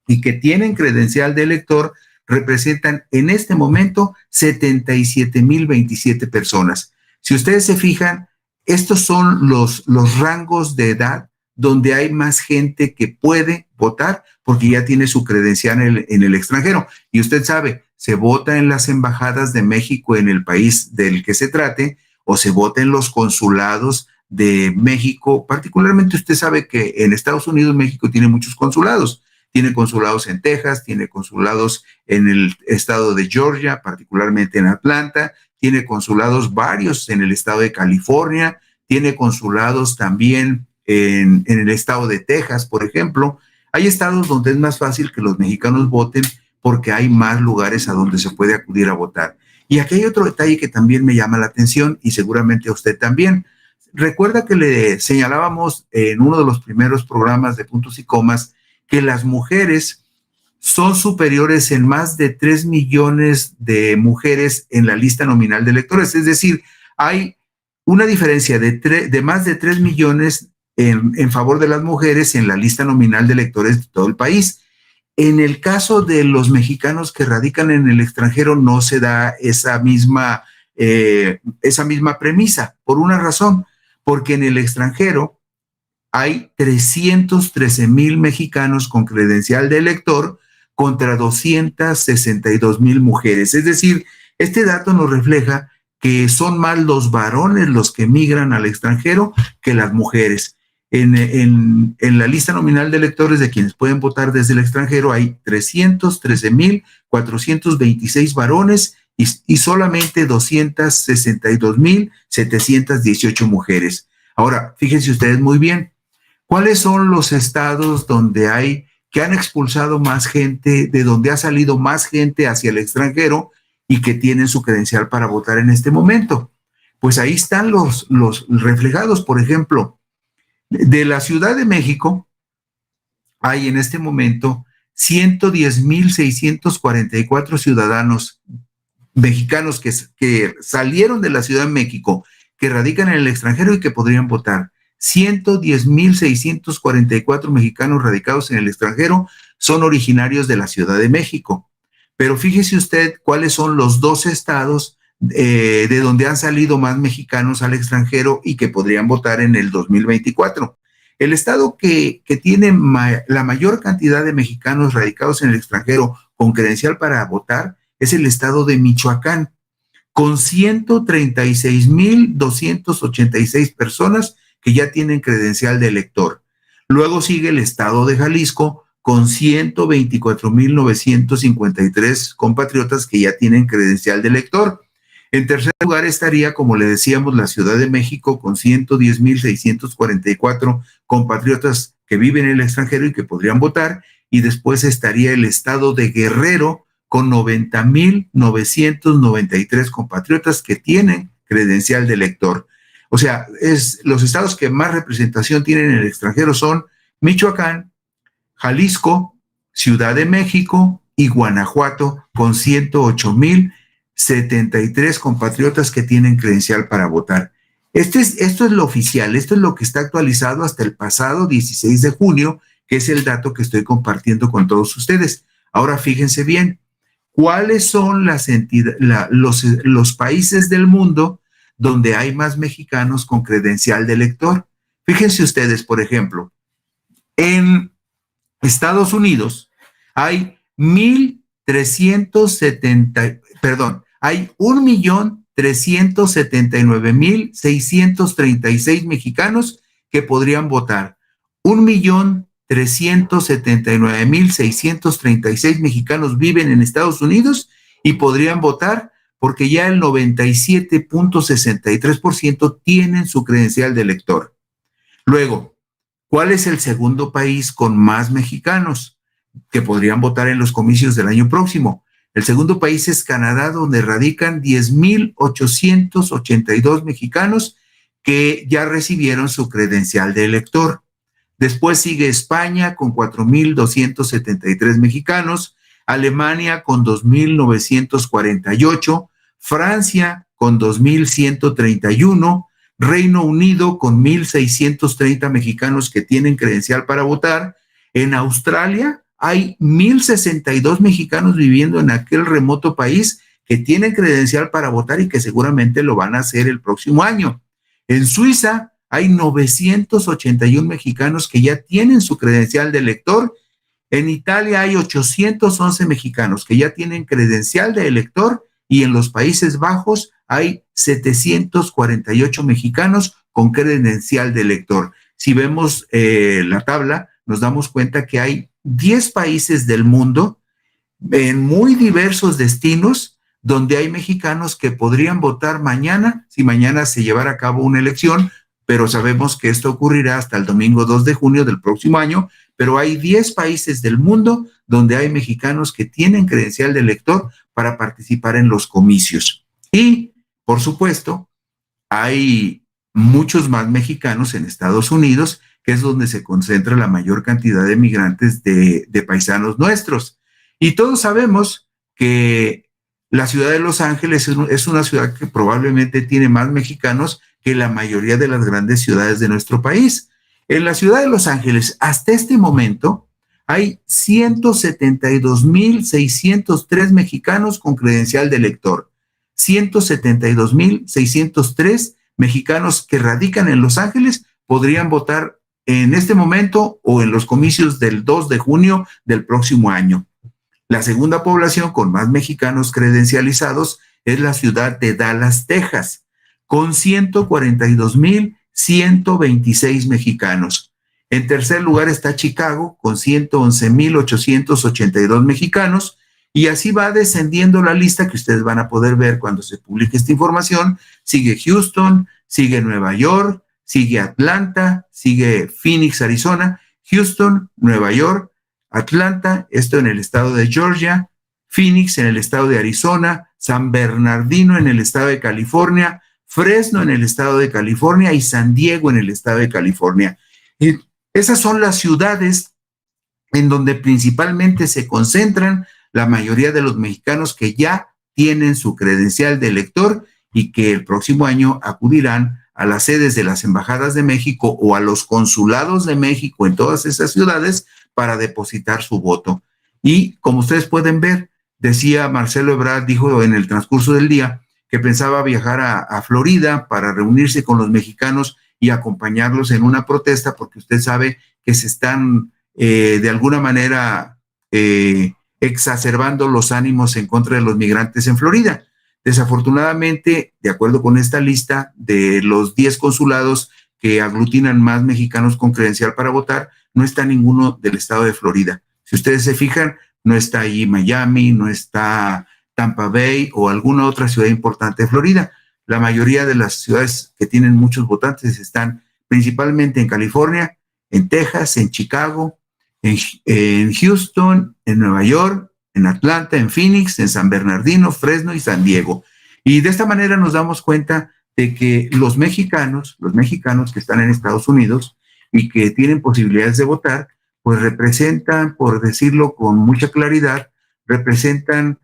y que tienen credencial de elector representan en este momento 77,027 personas. Si ustedes se fijan, estos son los rangos de edad donde hay más gente que puede votar porque ya tiene su credencial en el extranjero. Y usted sabe, se vota en las embajadas de México en el país del que se trate, o se vota en los consulados de México. Particularmente usted sabe que en Estados Unidos México tiene muchos consulados. Tiene consulados en Texas, tiene consulados en el estado de Georgia, particularmente en Atlanta, tiene consulados varios en el estado de California, tiene consulados también en el estado de Texas, por ejemplo. Hay estados donde es más fácil que los mexicanos voten porque hay más lugares a donde se puede acudir a votar. Y aquí hay otro detalle que también me llama la atención y seguramente a usted también. Recuerda que le señalábamos en uno de los primeros programas de Puntos y Comas que las mujeres son superiores en más de 3 millones de mujeres en la lista nominal de electores. Es decir, hay una diferencia de más de 3 millones en favor de las mujeres en la lista nominal de electores de todo el país. En el caso de los mexicanos que radican en el extranjero no se da esa misma premisa, por una razón, porque en el extranjero hay 313,000 mexicanos con credencial de elector contra 262,000 mujeres. Es decir, este dato nos refleja que son más los varones los que migran al extranjero que las mujeres. En la lista nominal de electores de quienes pueden votar desde el extranjero hay 313,426 varones y solamente 262,718 mujeres. Ahora, fíjense ustedes muy bien, ¿cuáles son los estados que han expulsado más gente, de donde ha salido más gente hacia el extranjero y que tienen su credencial para votar en este momento? Pues ahí están los reflejados. Por ejemplo, de la Ciudad de México hay en este momento 110,644 ciudadanos mexicanos que salieron de la Ciudad de México, que radican en el extranjero y que podrían votar. 110,644 mexicanos radicados en el extranjero son originarios de la Ciudad de México. Pero fíjese usted cuáles son los 2 estados de donde han salido más mexicanos al extranjero y que podrían votar en el 2024. El estado que tiene la mayor cantidad de mexicanos radicados en el extranjero con credencial para votar es el estado de Michoacán, con 136,286 personas que ya tienen credencial de elector. Luego sigue el estado de Jalisco con 124,953 compatriotas que ya tienen credencial de elector. En tercer lugar estaría, como le decíamos, la Ciudad de México con 110,644 compatriotas que viven en el extranjero y que podrían votar. Y después estaría el estado de Guerrero con 90,993 compatriotas que tienen credencial de elector. O sea, los estados que más representación tienen en el extranjero son Michoacán, Jalisco, Ciudad de México y Guanajuato, con 108,073 compatriotas que tienen credencial para votar. Esto es lo oficial, esto es lo que está actualizado hasta el pasado 16 de junio, que es el dato que estoy compartiendo con todos ustedes. Ahora fíjense bien, ¿cuáles son los países del mundo donde hay más mexicanos con credencial de elector? Fíjense ustedes, por ejemplo, en Estados Unidos hay 1,379,636 mexicanos que podrían votar. 1,379,636 mexicanos viven en Estados Unidos y podrían votar porque ya el 97.63% tienen su credencial de elector. Luego, ¿cuál es el segundo país con más mexicanos que podrían votar en los comicios del año próximo? El segundo país es Canadá, donde radican 10,882 mexicanos que ya recibieron su credencial de elector. Después sigue España con 4,273 mexicanos, Alemania con 2,948, Francia con 2,131, Reino Unido con 1,630 mexicanos que tienen credencial para votar. En Australia hay 1,062 mexicanos viviendo en aquel remoto país que tienen credencial para votar y que seguramente lo van a hacer el próximo año. En Suiza hay 981 mexicanos que ya tienen su credencial de elector. En Italia hay 811 mexicanos que ya tienen credencial de elector y en los Países Bajos hay 748 mexicanos con credencial de elector. Si vemos la tabla, nos damos cuenta que hay 10 países del mundo en muy diversos destinos donde hay mexicanos que podrían votar mañana, si mañana se llevara a cabo una elección, pero sabemos que esto ocurrirá hasta el domingo 2 de junio del próximo año, pero hay 10 países del mundo donde hay mexicanos que tienen credencial de elector para participar en los comicios. Y, por supuesto, hay muchos más mexicanos en Estados Unidos, que es donde se concentra la mayor cantidad de migrantes de paisanos nuestros. Y todos sabemos que la ciudad de Los Ángeles es una ciudad que probablemente tiene más mexicanos que la mayoría de las grandes ciudades de nuestro país. En la ciudad de Los Ángeles, hasta este momento, hay 172,603 mexicanos con credencial de elector. 172,603 mexicanos que radican en Los Ángeles podrían votar en este momento o en los comicios del 2 de junio del próximo año. La segunda población con más mexicanos credencializados es la ciudad de Dallas, Texas, con 142,126 mexicanos. En tercer lugar está Chicago, con 111,882 mexicanos, y así va descendiendo la lista que ustedes van a poder ver cuando se publique esta información. Sigue Houston, sigue Nueva York, sigue Atlanta, sigue Phoenix, Arizona, Houston, Nueva York, Atlanta, esto en el estado de Georgia, Phoenix en el estado de Arizona, San Bernardino en el estado de California, Fresno en el estado de California y San Diego en el estado de California. Y esas son las ciudades en donde principalmente se concentran la mayoría de los mexicanos que ya tienen su credencial de elector y que el próximo año acudirán a las sedes de las embajadas de México o a los consulados de México en todas esas ciudades para depositar su voto. Y como ustedes pueden ver, decía Marcelo Ebrard, dijo en el transcurso del día que pensaba viajar a Florida para reunirse con los mexicanos y acompañarlos en una protesta, porque usted sabe que se están de alguna manera exacerbando los ánimos en contra de los migrantes en Florida. Desafortunadamente, de acuerdo con esta lista de los 10 consulados que aglutinan más mexicanos con credencial para votar, no está ninguno del estado de Florida. Si ustedes se fijan, no está ahí Miami, no está Tampa Bay o alguna otra ciudad importante de Florida. La mayoría de las ciudades que tienen muchos votantes están principalmente en California, en Texas, en Chicago, en Houston, en Nueva York, en Atlanta, en Phoenix, en San Bernardino, Fresno y San Diego. Y de esta manera nos damos cuenta de que los mexicanos que están en Estados Unidos y que tienen posibilidades de votar, pues representan, por decirlo con mucha claridad, representan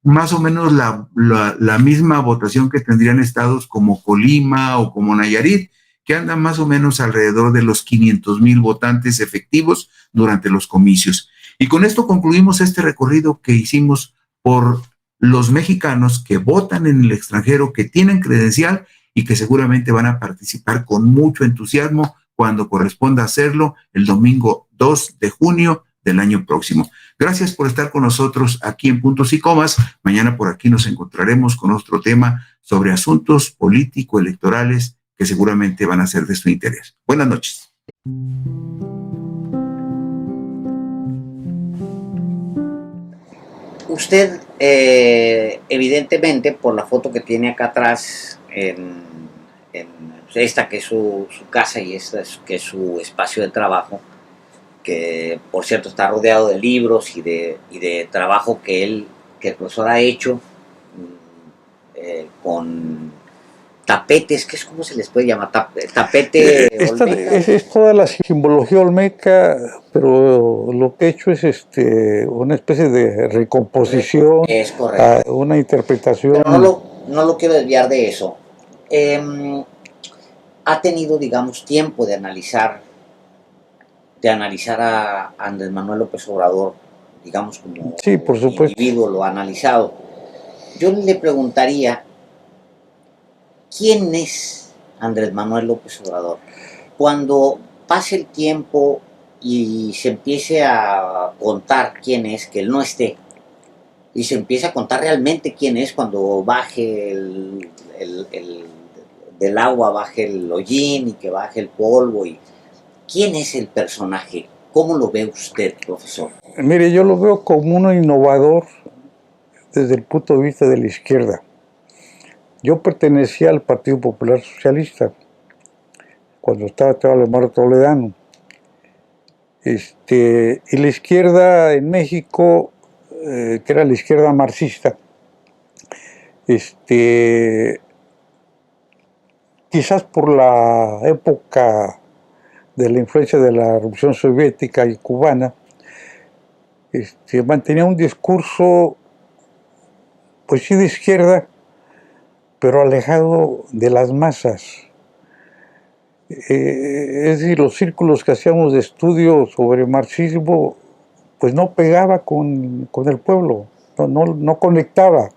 más o menos la misma votación que tendrían estados como Colima o como Nayarit, que andan más o menos alrededor de los 500,000 votantes efectivos durante los comicios. Y con esto concluimos este recorrido que hicimos por los mexicanos que votan en el extranjero, que tienen credencial y que seguramente van a participar con mucho entusiasmo cuando corresponda hacerlo el domingo 2 de junio del año próximo. Gracias por estar con nosotros aquí en Puntos y Comas. Mañana por aquí nos encontraremos con otro tema sobre asuntos político-electorales que seguramente van a ser de su interés. Buenas noches. usted, evidentemente, por la foto que tiene acá atrás, esta que es su casa y esta que es su espacio de trabajo, que por cierto está rodeado de libros y de trabajo que el profesor ha hecho con tapetes, que es como se les puede llamar, tapete olmeca. Es toda la simbología olmeca, pero lo que he hecho es una especie de recomposición, Es correcto. una interpretación. Pero no lo quiero desviar de eso. Ha tenido, digamos, tiempo de analizar a Andrés Manuel López Obrador, digamos, como Sí, por supuesto. individuo lo ha analizado. Yo le preguntaría, ¿quién es Andrés Manuel López Obrador? Cuando pase el tiempo y se empiece a contar quién es, que él no esté, y se empiece a contar realmente quién es cuando baje del agua, baje el hollín y que baje el polvo. ¿Quién es el personaje? ¿Cómo lo ve usted, profesor? Mire, yo lo veo como uno innovador desde el punto de vista de la izquierda. Yo pertenecía al Partido Popular Socialista cuando estaba Teodoro Toledano. Y la izquierda en México, que era la izquierda marxista, quizás por la época de la influencia de la Revolución Soviética y cubana, mantenía un discurso, pues sí, de izquierda, pero alejado de las masas. Es decir, los círculos que hacíamos de estudio sobre marxismo, pues no pegaba con el pueblo, no conectaba.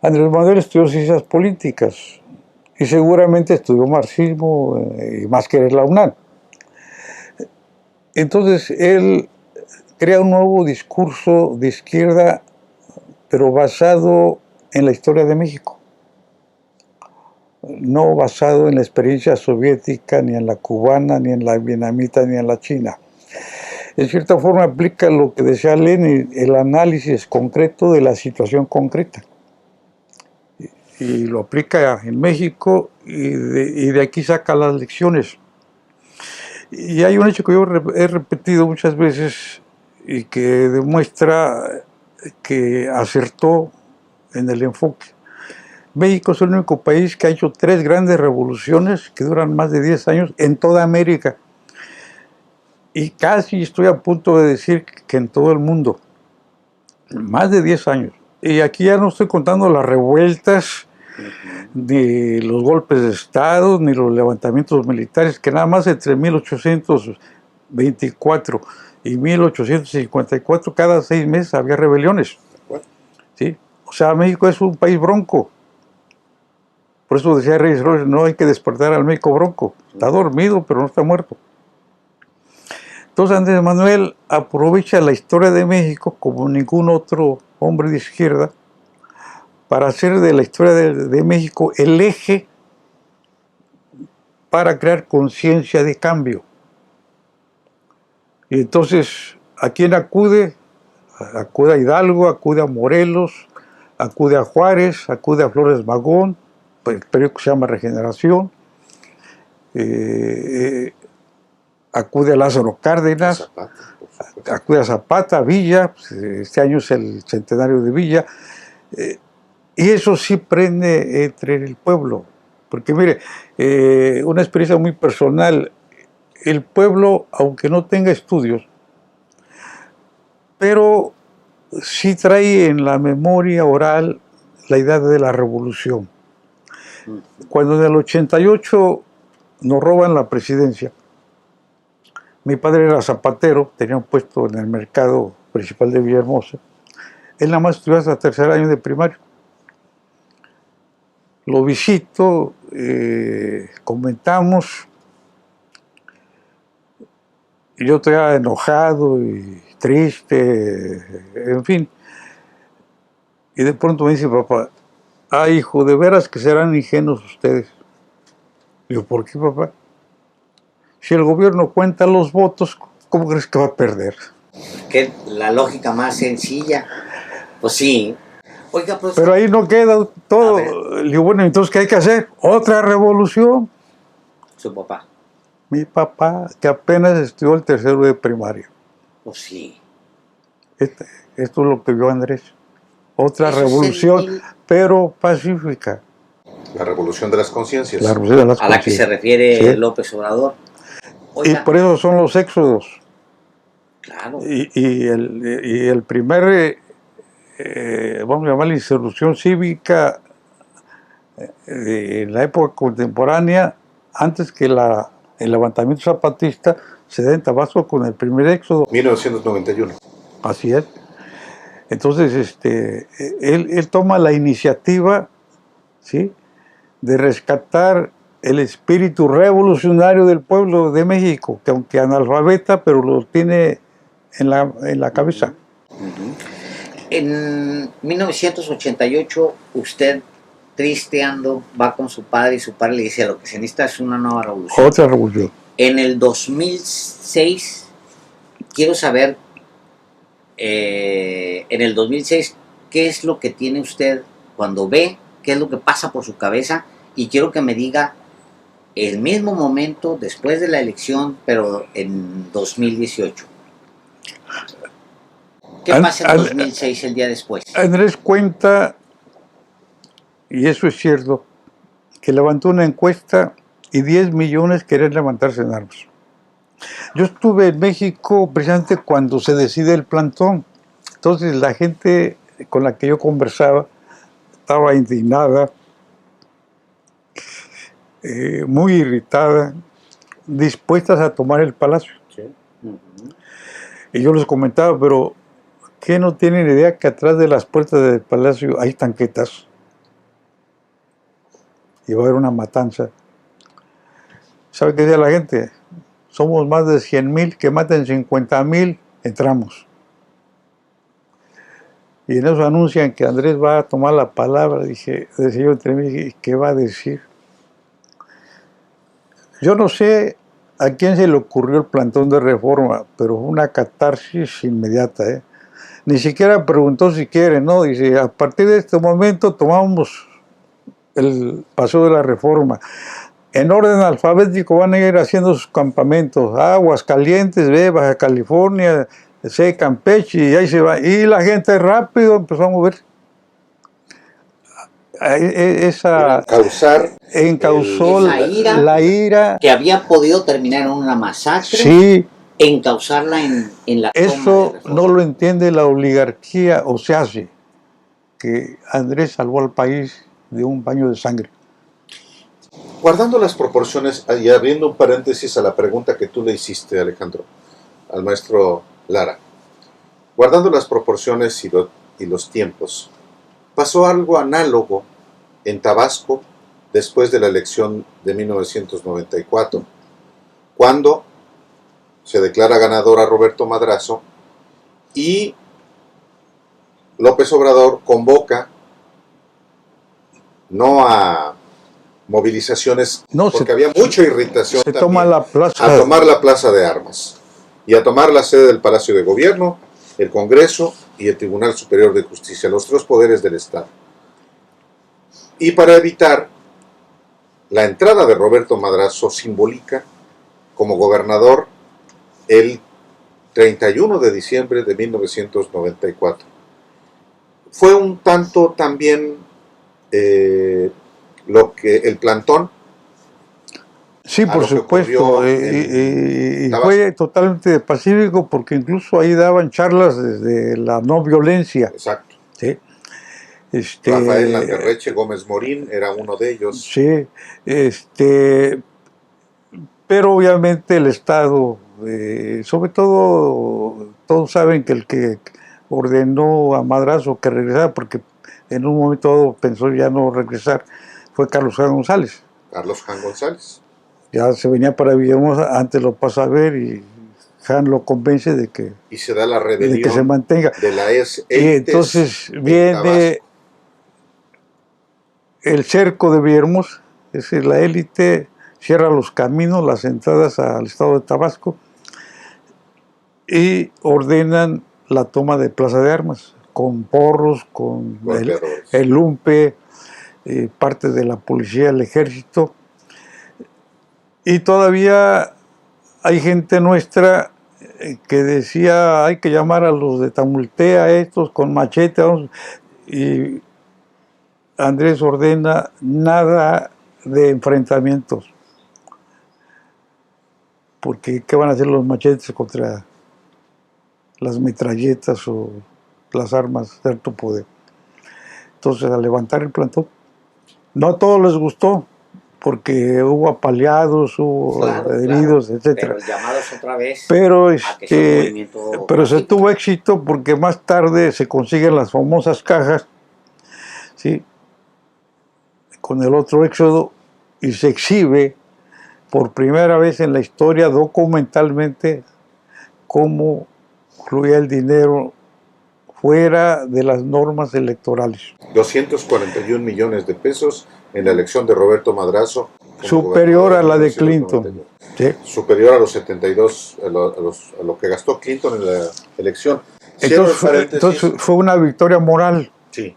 Andrés Manuel estudió ciencias políticas y seguramente estudió marxismo y más que la UNAM. Entonces él crea un nuevo discurso de izquierda, pero basado en la historia de México, no basado en la experiencia soviética, ni en la cubana, ni en la vietnamita, ni en la china. En cierta forma aplica lo que decía Lenin, el análisis concreto de la situación concreta. Y lo aplica en México y de aquí saca las lecciones. Y hay un hecho que yo he repetido muchas veces y que demuestra que acertó en el enfoque. México es el único país que ha hecho 3 grandes revoluciones que duran más de 10 años en toda América. Y casi estoy a punto de decir que en todo el mundo. Más de 10 años. Y aquí ya no estoy contando las revueltas, ni los golpes de Estado, ni los levantamientos militares, que nada más entre 1824 y 1854, cada 6 meses había rebeliones. ¿Sí? O sea, México es un país bronco. Por eso decía Reyes Flores, no hay que despertar al México bronco. Está dormido, pero no está muerto. Entonces Andrés Manuel aprovecha la historia de México como ningún otro hombre de izquierda para hacer de la historia de México el eje para crear conciencia de cambio. Y entonces, ¿a quién acude? Acude a Hidalgo, acude a Morelos, acude a Juárez, acude a Flores Magón, el periodo que se llama Regeneración, acude a Lázaro Cárdenas, acude a Zapata, a Villa, este año es el centenario de Villa, y eso sí prende entre el pueblo, porque mire, una experiencia muy personal, el pueblo, aunque no tenga estudios, pero sí trae en la memoria oral la idea de la revolución. Cuando en el 88 nos roban la presidencia, mi padre era zapatero, tenía un puesto en el mercado principal de Villahermosa. Él nada más estudió hasta 3er año de primario. Lo visito, comentamos. Y yo estaba enojado y triste, en fin. Y de pronto me dice papá, hijo, de veras que serán ingenuos ustedes. Digo, ¿por qué, papá? Si el gobierno cuenta los votos, ¿cómo crees que va a perder? Que la lógica más sencilla, pues sí. Oiga, profesor. Pero ahí no queda A todo. ver. Le digo, bueno, entonces, ¿qué hay que hacer? Otra revolución. Su papá. Mi papá, que apenas estudió el tercero de primaria. Pues sí. Esto es lo que vio Andrés. Otra Eso es revolución, el- pero pacífica. La revolución de las conciencias. La revolución de las A la que se conciencias. refiere Sí. López Obrador. Y Oiga, por eso son los éxodos. claro. Y el primer, vamos a llamar la insurrección cívica en la época contemporánea, antes que el levantamiento zapatista, se da en Tabasco con el primer éxodo. 1991. Así es. Entonces, él toma la iniciativa, ¿sí?, de rescatar el espíritu revolucionario del pueblo de México, que aunque analfabeta, pero lo tiene en la cabeza. En 1988, usted, tristeando, va con su padre y su padre le dice: lo que se necesita es una nueva revolución. Otra revolución. En el 2006, quiero saber, en el 2006, ¿qué es lo que tiene usted cuando ve? ¿Qué es lo que pasa por su cabeza? Y quiero que me diga el mismo momento después de la elección, pero en 2018. ¿Qué pasa en 2006, el día después? Andrés cuenta, y eso es cierto, que levantó una encuesta y 10 millones querían levantarse en armas. Yo estuve en México precisamente cuando se decide el plantón. Entonces la gente con la que yo conversaba estaba indignada, muy irritada, dispuestas a tomar el palacio. Y yo les comentaba, pero ¿qué no tienen idea que atrás de las puertas del palacio hay tanquetas? Y va a haber una matanza. ¿Sabe qué decía la gente? Somos más de 100,000, que maten 50,000, entramos. Y en eso anuncian que Andrés va a tomar la palabra. Decía yo entre mí, ¿qué va a decir? Yo no sé a quién se le ocurrió el plantón de reforma, pero fue una catarsis inmediata, ¿eh? Ni siquiera preguntó si quiere, ¿no? Dice, a partir de este momento tomamos el paso de la reforma. En orden alfabético van a ir haciendo sus campamentos. Aguascalientes, Baja California, Campeche, y ahí se va. Y la gente rápido empezó a mover. Encausó la ira. Que había podido terminar en una masacre. Sí. Encauzarla en la toma Eso de reforma. no lo entiende la oligarquía, o se hace que Andrés salvó al país de un baño de sangre. Guardando las proporciones y abriendo un paréntesis a la pregunta que tú le hiciste, Alejandro, al maestro Lara, guardando las proporciones y los tiempos, pasó algo análogo en Tabasco después de la elección de 1994, cuando se declara ganador a Roberto Madrazo y López Obrador convoca no a movilizaciones, porque había mucha irritación se también, toma la plaza, a tomar la Plaza de Armas y a tomar la sede del Palacio de Gobierno, el Congreso y el Tribunal Superior de Justicia, los tres poderes del Estado. Y para evitar la entrada de Roberto Madrazo simbólica como gobernador el 31 de diciembre de 1994. Fue un tanto también lo que el plantón. Sí, por supuesto, y fue totalmente pacífico, porque incluso ahí daban charlas desde la no violencia. Exacto. ¿Sí? Rafael Landerreche Gómez Morín era uno de ellos. Sí, pero obviamente el Estado, sobre todo, todos saben que el que ordenó a Madrazo que regresara, porque en un momento dado pensó ya no regresar, fue Carlos Jan González. Carlos Jan González. Ya se venía para Villahermosa, antes lo pasa a ver y Jan lo convence de que, y se da la rebelión de que se mantenga. De la y entonces viene el cerco de Villahermosa, es decir, la élite cierra los caminos, las entradas al estado de Tabasco, y ordenan la toma de Plaza de Armas, con porros, con el lumpe, parte de la policía, el ejército. Y todavía hay gente nuestra que decía, hay que llamar a los de Tamultea, estos con machete, y Andrés ordena nada de enfrentamientos. Porque ¿qué van a hacer los machetes contra las metralletas o las armas de alto poder? Entonces, a levantar el plantón. No a todos les gustó, porque hubo apaleados, hubo heridos, etcétera. Pero llamados otra vez. Pero se tuvo éxito porque más tarde se consiguen las famosas cajas, ¿sí? Con el otro éxodo, y se exhibe por primera vez en la historia documentalmente cómo fluía el dinero fuera de las normas electorales. 241 millones de pesos en la elección de Roberto Madrazo. Superior a la de Clinton. Sí. Superior a los 72, a lo que gastó Clinton en la elección. Entonces fue una victoria moral. Sí.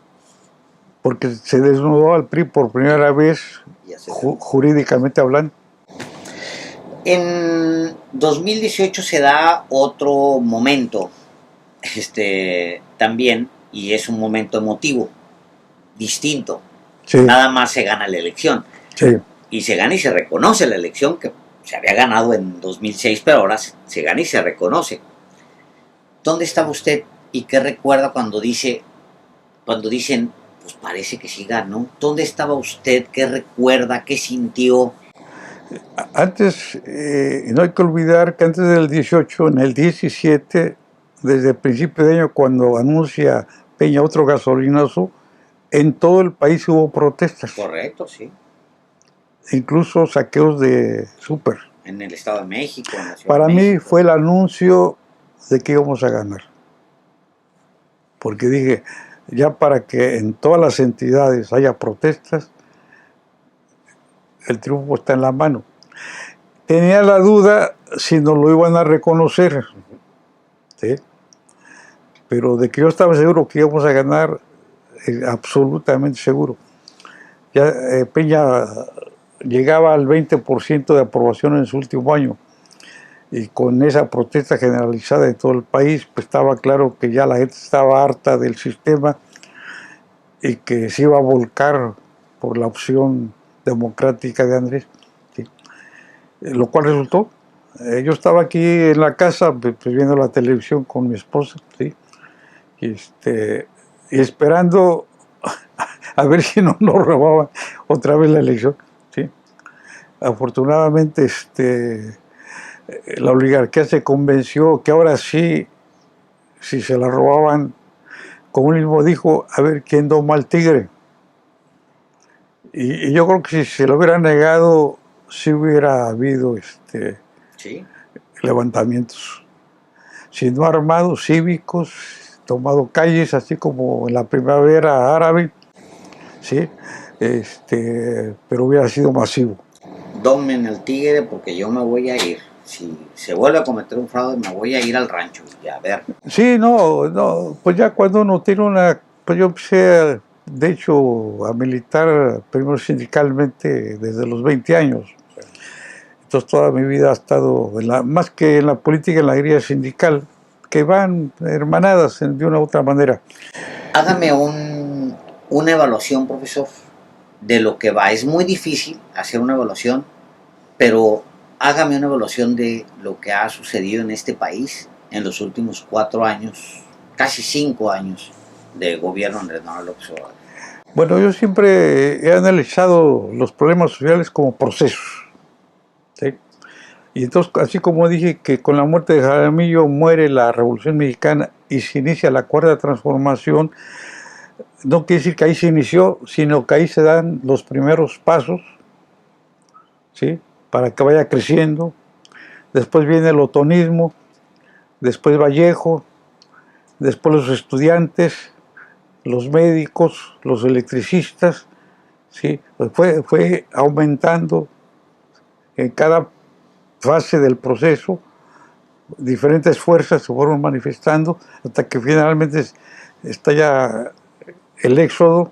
Porque se desnudó al PRI por primera vez, jurídicamente hablando. En 2018 se da otro momento, también, y es un momento emotivo, distinto. Sí. Nada más se gana la elección. Sí. Y se gana y se reconoce la elección, que se había ganado en 2006, pero ahora se gana y se reconoce. ¿Dónde estaba usted y qué recuerda cuando dicen, pues parece que sí ganó? ¿Dónde estaba usted? ¿Qué recuerda? ¿Qué sintió? Antes, no hay que olvidar que antes del 18, en el 17, desde el principio de año, cuando anuncia Peña otro gasolinazo, en todo el país hubo protestas. Correcto, sí. Incluso saqueos de súper. En el Estado de México. En la Ciudad Para de mí México. fue el anuncio de que íbamos a ganar. Porque dije, ya para que en todas las entidades haya protestas, el triunfo está en la mano. Tenía la duda si nos lo iban a reconocer, ¿sí? Pero de que yo estaba seguro que íbamos a ganar, absolutamente seguro. Ya Peña llegaba al 20% de aprobación en su último año, y con esa protesta generalizada en todo el país, pues estaba claro que ya la gente estaba harta del sistema y que se iba a volcar por la opción democrática de Andrés, ¿sí? Lo cual resultó. Yo estaba aquí en la casa, pues, viendo la televisión con mi esposa, ¿sí? Y esperando a ver si no nos robaban otra vez la elección, ¿sí? Afortunadamente, la oligarquía se convenció que ahora sí, si se la robaban, como él mismo dijo, a ver quién doma al tigre. Y yo creo que si se lo hubiera negado, sí hubiera habido Sí. levantamientos. Si no armados, cívicos, tomado calles, así como en la primavera árabe, ¿sí? Pero hubiera sido masivo. Domen al tigre porque yo me voy a ir. Si se vuelve a cometer un fraude, me voy a ir al rancho y a ver. Sí, no, pues ya cuando uno tiene una... Pues yo empecé, de hecho, a militar primero sindicalmente desde los 20 años. Entonces toda mi vida ha estado, más que en la política, en la grilla sindical, que van hermanadas de una u otra manera. Hágame una evaluación, profesor, de lo que va. Es muy difícil hacer una evaluación, pero hágame una evaluación de lo que ha sucedido en este país en los últimos 4 años, casi 5 años de gobierno de Manuel López Obrador. Bueno, yo siempre he analizado los problemas sociales como procesos, ¿sí? Y entonces, así como dije que con la muerte de Jaramillo muere la Revolución Mexicana y se inicia la Cuarta Transformación, no quiere decir que ahí se inició, sino que ahí se dan los primeros pasos, ¿sí? Para que vaya creciendo. Después viene el otonismo, después Vallejo, después los estudiantes, los médicos, los electricistas, ¿sí? Pues fue aumentando en cada fase del proceso diferentes fuerzas se fueron manifestando hasta que finalmente estalla el éxodo,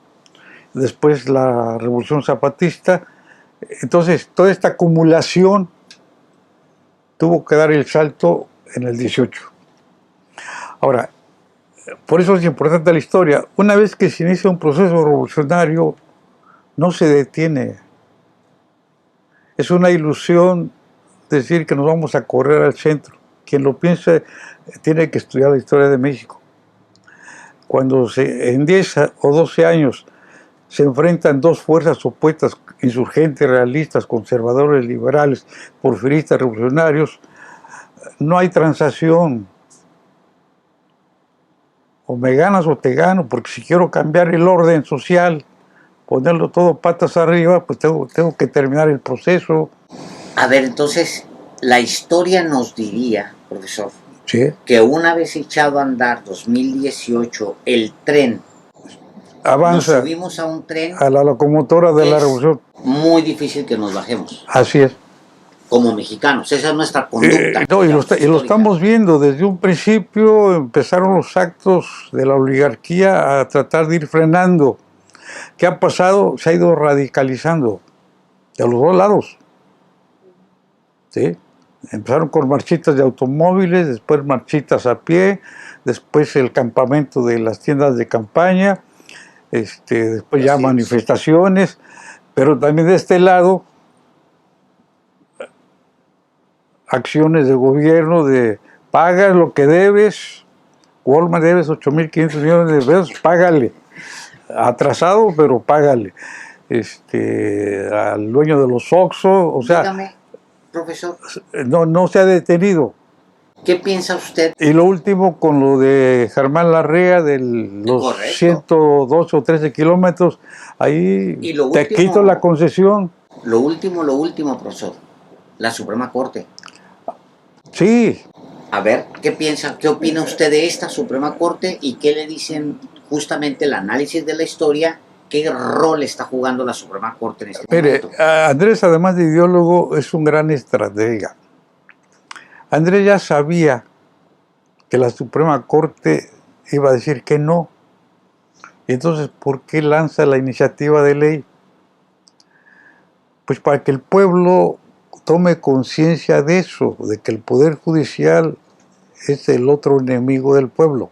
después la Revolución Zapatista. Entonces, toda esta acumulación tuvo que dar el salto en el 18. Ahora, por eso es importante la historia. Una vez que se inicia un proceso revolucionario, no se detiene. Es una ilusión decir que nos vamos a correr al centro. Quien lo piense tiene que estudiar la historia de México. Cuando en 10 o 12 años se enfrentan dos fuerzas opuestas, insurgentes, realistas, conservadores, liberales, porfiristas, revolucionarios, no hay transacción. O me ganas o te gano, porque si quiero cambiar el orden social, ponerlo todo patas arriba, pues tengo que terminar el proceso. A ver, entonces, la historia nos diría, profesor, Sí. que una vez echado a andar 2018 el tren, Avanza nos subimos a un tren, a la locomotora de la es revolución. muy difícil que nos bajemos, Así es. como mexicanos. Esa es nuestra conducta. No, y lo histórica. estamos viendo. Desde un principio empezaron los actos de la oligarquía a tratar de ir frenando. ¿Qué ha pasado? Se ha ido radicalizando de los dos lados. ¿Sí? Empezaron con marchitas de automóviles, después marchitas a pie, después el campamento de las tiendas de campaña, después ya manifestaciones, pero también de este lado acciones de gobierno de pagas lo que debes. Walmart debes 8.500 millones de pesos, págale. Atrasado, pero págale. Al dueño de los Oxxo, o sea, Dígame, profesor, no se ha detenido. ¿qué piensa usted? Y lo último con lo de Germán Larrea, de los Correcto. 112 o 13 kilómetros, ahí Y lo te último- quito la concesión. Lo último, profesor, la Suprema Corte. Sí, A ver, ¿qué piensa, qué opina usted de esta Suprema Corte y qué le dicen justamente el análisis de la historia? ¿Qué rol está jugando la Suprema Corte en este mire, momento? Andrés, además de ideólogo, es un gran estratega. Andrés ya sabía que la Suprema Corte iba a decir que no. Y entonces, ¿por qué lanza la iniciativa de ley? Pues para que el pueblo tome conciencia de eso, de que el Poder Judicial es el otro enemigo del pueblo.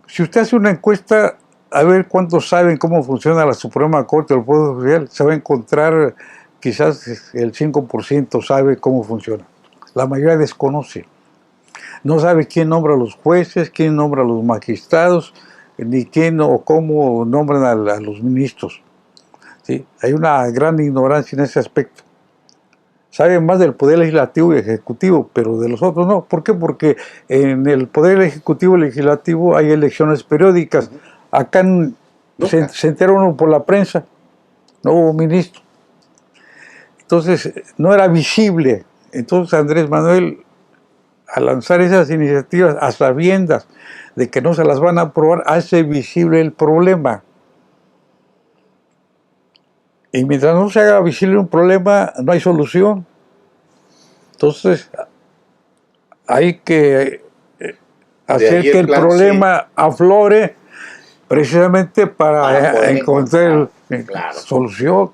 Si usted hace una encuesta a ver cuántos saben cómo funciona la Suprema Corte del Poder Judicial, se va a encontrar quizás el 5% sabe cómo funciona. La mayoría desconoce. No sabe quién nombra a los jueces, quién nombra a los magistrados, ni quién o cómo nombran a los ministros. ¿Sí? Hay una gran ignorancia en ese aspecto. Saben más del Poder Legislativo y Ejecutivo, pero de los otros no. ¿Por qué? Porque en el Poder Ejecutivo y Legislativo hay elecciones periódicas. Acá se entera uno por la prensa, no hubo ministro. Entonces, no era visible. Entonces, Andrés Manuel, al lanzar esas iniciativas a sabiendas de que no se las van a aprobar, hace visible el problema. Y mientras no se haga visible un problema, no hay solución. Entonces, hay que hacer que el problema aflore precisamente para encontrar solución.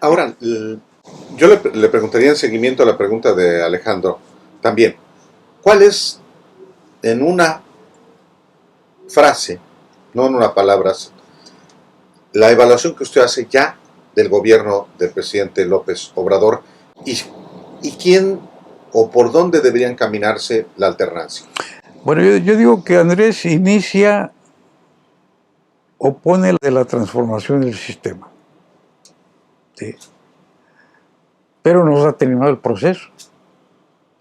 Ahora, yo le preguntaría en seguimiento a la pregunta de Alejandro también, ¿cuál es en una frase, no en una palabra, la evaluación que usted hace ya del gobierno del presidente López Obrador y quién o por dónde deberían caminarse la alternancia? Bueno, yo digo que Andrés opone de la transformación del sistema. ¿Sí? Pero no se ha terminado el proceso.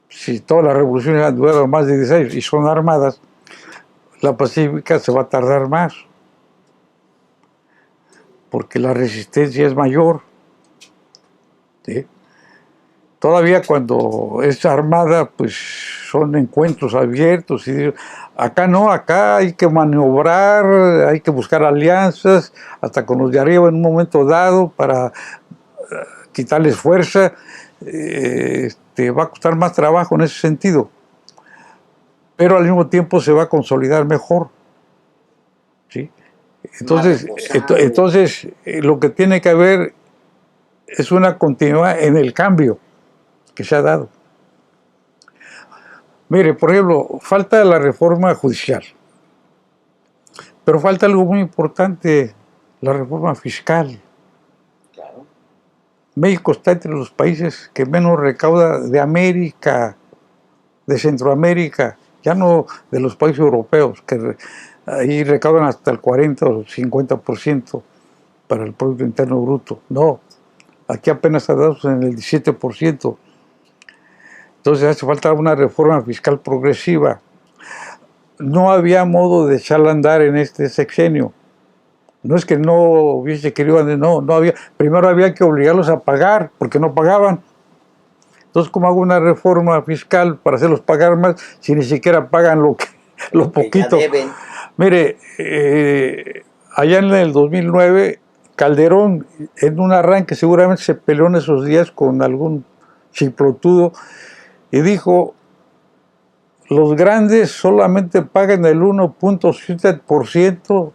Si todas las revoluciones han durado más de 10 años y son armadas, la pacífica se va a tardar más. Porque la resistencia es mayor. ¿Sí? Todavía cuando es armada, pues son encuentros abiertos. Y acá no, acá hay que maniobrar, hay que buscar alianzas, hasta con los de arriba en un momento dado para quitarles fuerza. va a costar más trabajo en ese sentido, pero al mismo tiempo se va a consolidar mejor, ¿sí? Entonces, lo que tiene que haber es una continuidad en el cambio que se ha dado. Mire, por ejemplo, falta la reforma judicial, pero falta algo muy importante, la reforma fiscal. Claro. México está entre los países que menos recauda de América, de Centroamérica, ya no de los países europeos, que ahí recaudan hasta el 40 o 50% para el Producto Interno Bruto. No, aquí apenas andamos en el 17%. Entonces hace falta una reforma fiscal progresiva. No había modo de echarla a andar en este sexenio. No es que no hubiese querido, no había. Primero había que obligarlos a pagar, porque no pagaban. Entonces, ¿cómo hago una reforma fiscal para hacerlos pagar más si ni siquiera pagan lo poquito? Mire, allá en el 2009, Calderón, en un arranque, seguramente se peleó en esos días con algún chiplotudo y dijo: los grandes solamente pagan el 1.7%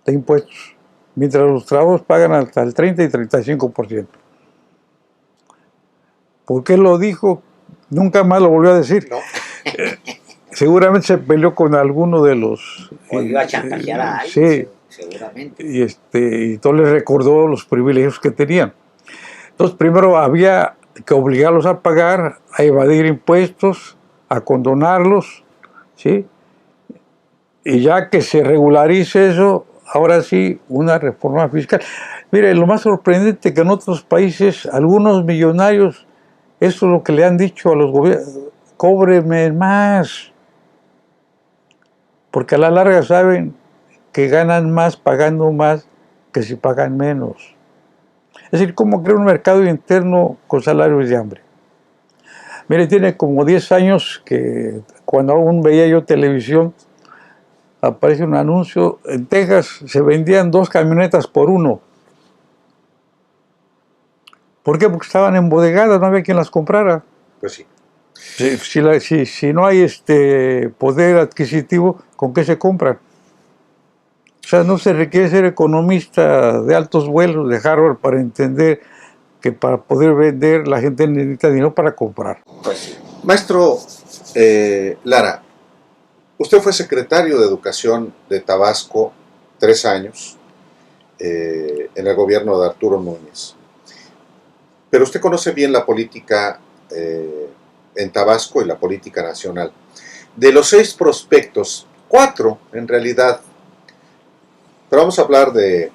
de impuestos, mientras los trabajos pagan hasta el 30 y 35%. ¿Por qué lo dijo? Nunca más lo volvió a decir. No. Seguramente se peleó con alguno de los... O iba a chantajear a alguien, sí, seguramente. y entonces les recordó los privilegios que tenían. Entonces primero había que obligarlos a pagar, a evadir impuestos, a condonarlos, ¿sí? Y ya que se regularice eso, ahora sí, una reforma fiscal. Mire, lo más sorprendente que en otros países, algunos millonarios, eso es lo que le han dicho a los gobiernos: cóbreme más, porque a la larga saben que ganan más pagando más que si pagan menos. Es decir, ¿cómo crear un mercado interno con salarios de hambre? Mire, tiene como 10 años que cuando aún veía yo televisión, aparece un anuncio: en Texas se vendían 2 camionetas por 1. ¿Por qué? Porque estaban embodegadas, no había quien las comprara. Pues sí. Si no hay poder adquisitivo, ¿con qué se compran? O sea, no se requiere ser economista de altos vuelos de Harvard para entender que para poder vender la gente necesita dinero para comprar. Pues sí. Maestro Lara, usted fue secretario de Educación de Tabasco 3 años en el gobierno de Arturo Núñez. Pero usted conoce bien la política en Tabasco y la política nacional. De los 6 prospectos, 4 en realidad, pero vamos a hablar de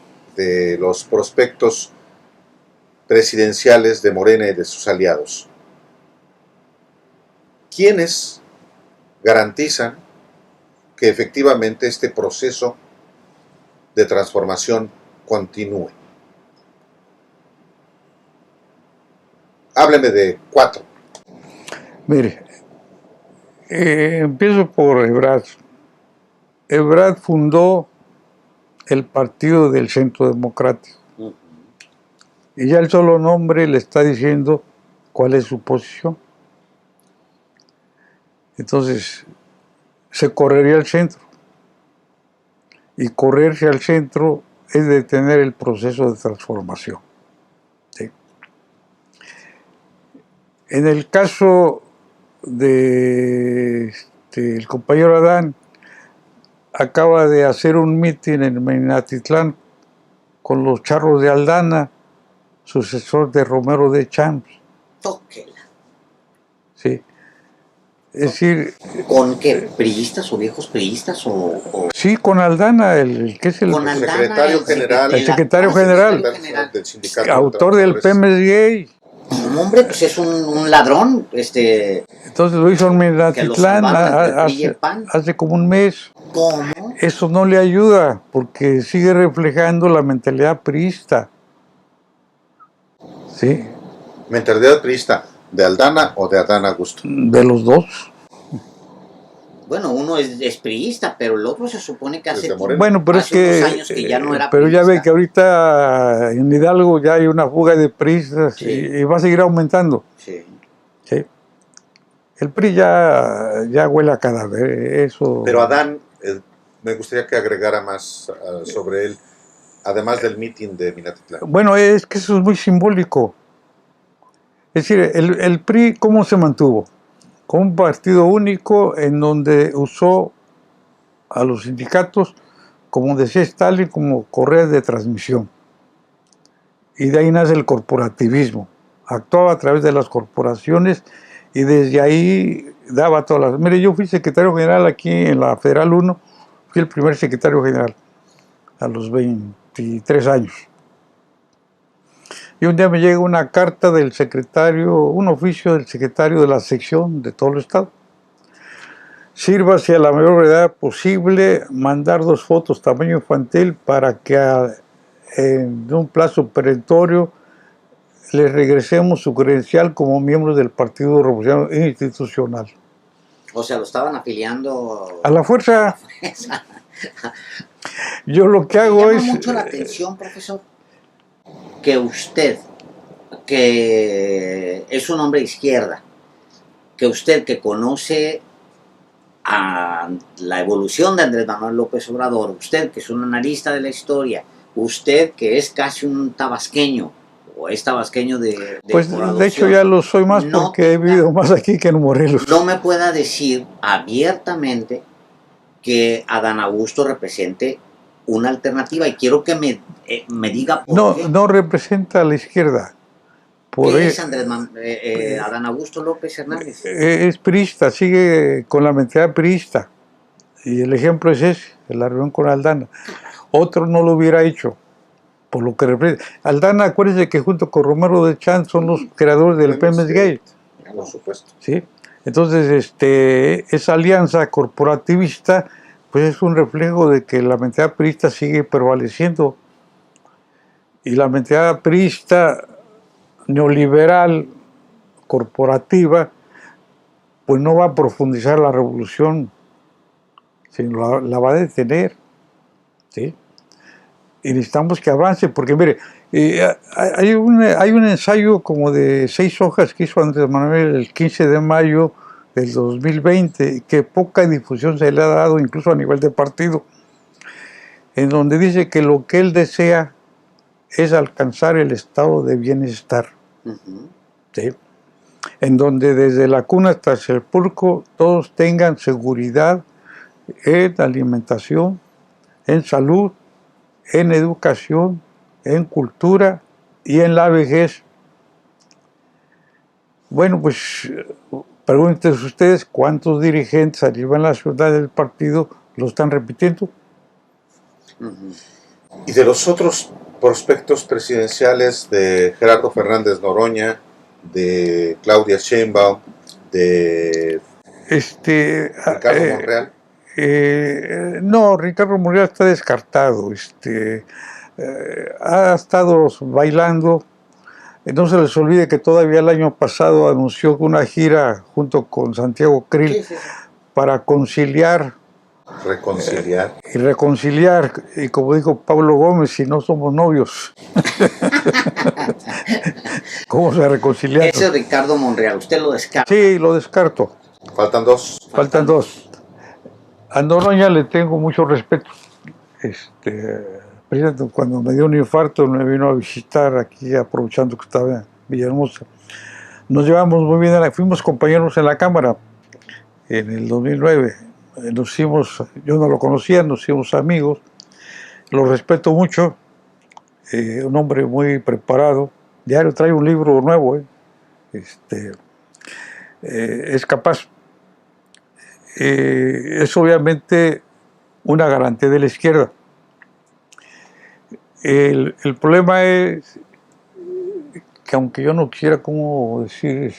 los prospectos presidenciales de Morena y de sus aliados. ¿Quiénes garantizan que efectivamente este proceso de transformación continúe? Hábleme de 4. Mire, empiezo por Ebrard. Ebrard fundó el Partido del Centro Democrático. Y ya el solo nombre le está diciendo cuál es su posición. Entonces, se correría al centro. Y correrse al centro es detener el proceso de transformación. ¿Sí? En el caso de el compañero Adán, acaba de hacer un mitin en Minatitlán con los charros de Aldana, sucesor de Romero de Champs. Tóquela. Sí. Es decir... ¿Con qué? ¿Priistas o viejos priistas o...? Sí, con Aldana, el que es el secretario general. El secretario general. Del sindicato. Autor del PMSGA. No, hombre, pues es un ladrón, Entonces lo hizo en Minatitlán hace como un mes. ¿Cómo? Eso no le ayuda, porque sigue reflejando la mentalidad priista. ¿Sí? ¿Mentalidad priista de Aldana o de Adán Augusto? De los dos. Bueno, uno es priista, pero el otro se supone que hace, Desde Morena. Bueno, pero es hace unos que, años que ya no era pero ya priista. ve que ahorita en Hidalgo ya hay una fuga de priistas Sí. y va a seguir aumentando. Sí. ¿Sí? El PRI ya huele a cadáver, eso. Pero Adán, me gustaría que agregara más sobre él, además del mitin de Minatitlán. Bueno, es que eso es muy simbólico. Es decir, el PRI, ¿cómo se mantuvo? Como un partido único en donde usó a los sindicatos, como decía Stalin, como correas de transmisión. Y de ahí nace el corporativismo. Actuaba a través de las corporaciones y desde ahí daba todas las... Mire, yo fui secretario general aquí en la Federal 1, fui el primer secretario general a los 23 años. Y un día me llega una carta del secretario, un oficio del secretario de la sección de todo el estado. Sírvase a la mayor brevedad posible mandar 2 fotos tamaño infantil para que en un plazo perentorio le regresemos su credencial como miembro del Partido Revolucionario Institucional. O sea, lo estaban afiliando A la fuerza. Yo lo que hago Me es... llama mucho la atención, profesor, que usted, que es un hombre de izquierda, que usted que conoce a la evolución de Andrés Manuel López Obrador, usted que es un analista de la historia, usted que es casi un tabasqueño, o es tabasqueño Pues por de adopción, hecho ya lo soy más no porque he vivido más aquí que en Morelos. no me pueda decir abiertamente que Adán Augusto represente una alternativa, y quiero que me diga por qué. No representa a la izquierda. ¿Qué es Adán Augusto López Hernández? Es priista, sigue con la mentalidad priista. Y el ejemplo es ese, la reunión con Aldana. Otro no lo hubiera hecho, por lo que representa. Aldana, acuérdense que junto con Romero de Champ son los creadores del Pemex Gate. Por supuesto. ¿Sí? Entonces, esa alianza corporativista, pues es un reflejo de que la mentalidad priista sigue prevaleciendo. Y la mentalidad priista neoliberal, corporativa, pues no va a profundizar la revolución, sino la va a detener. ¿Sí? Y necesitamos que avance, porque mire, hay un ensayo como de 6 hojas que hizo Andrés Manuel el 15 de mayo del 2020, que poca difusión se le ha dado incluso a nivel de partido, en donde dice que lo que él desea es alcanzar el estado de bienestar. ¿Sí? En donde desde la cuna hasta el sepulcro todos tengan seguridad en alimentación, en salud, en educación, en cultura y en la vejez. Bueno, pues pregúntense ustedes cuántos dirigentes a nivel nacional del partido lo están repitiendo. Y de los otros prospectos presidenciales de Gerardo Fernández Noroña, de Claudia Sheinbaum, de Ricardo Monreal. No, Ricardo Monreal está descartado. Ha estado bailando. No se les olvide que todavía el año pasado anunció una gira junto con Santiago Krill para conciliar. Reconciliar. Y reconciliar. Y como dijo Pablo Gómez, si no somos novios. ¿Cómo se reconciliar? Ese Ricardo Monreal, ¿usted lo descarta? Sí, lo descarto. Faltan 2. Faltan 2. A Noroña le tengo mucho respeto. Precisamente cuando me dio un infarto me vino a visitar aquí, aprovechando que estaba en Villahermosa. Nos llevamos muy bien, fuimos compañeros en la Cámara en el 2009. Yo no lo conocía, nos hicimos amigos. Lo respeto mucho. Un hombre muy preparado. Diario trae un libro nuevo. Es capaz. Es obviamente una garantía de la izquierda. El problema es que, aunque yo no quisiera, como decir,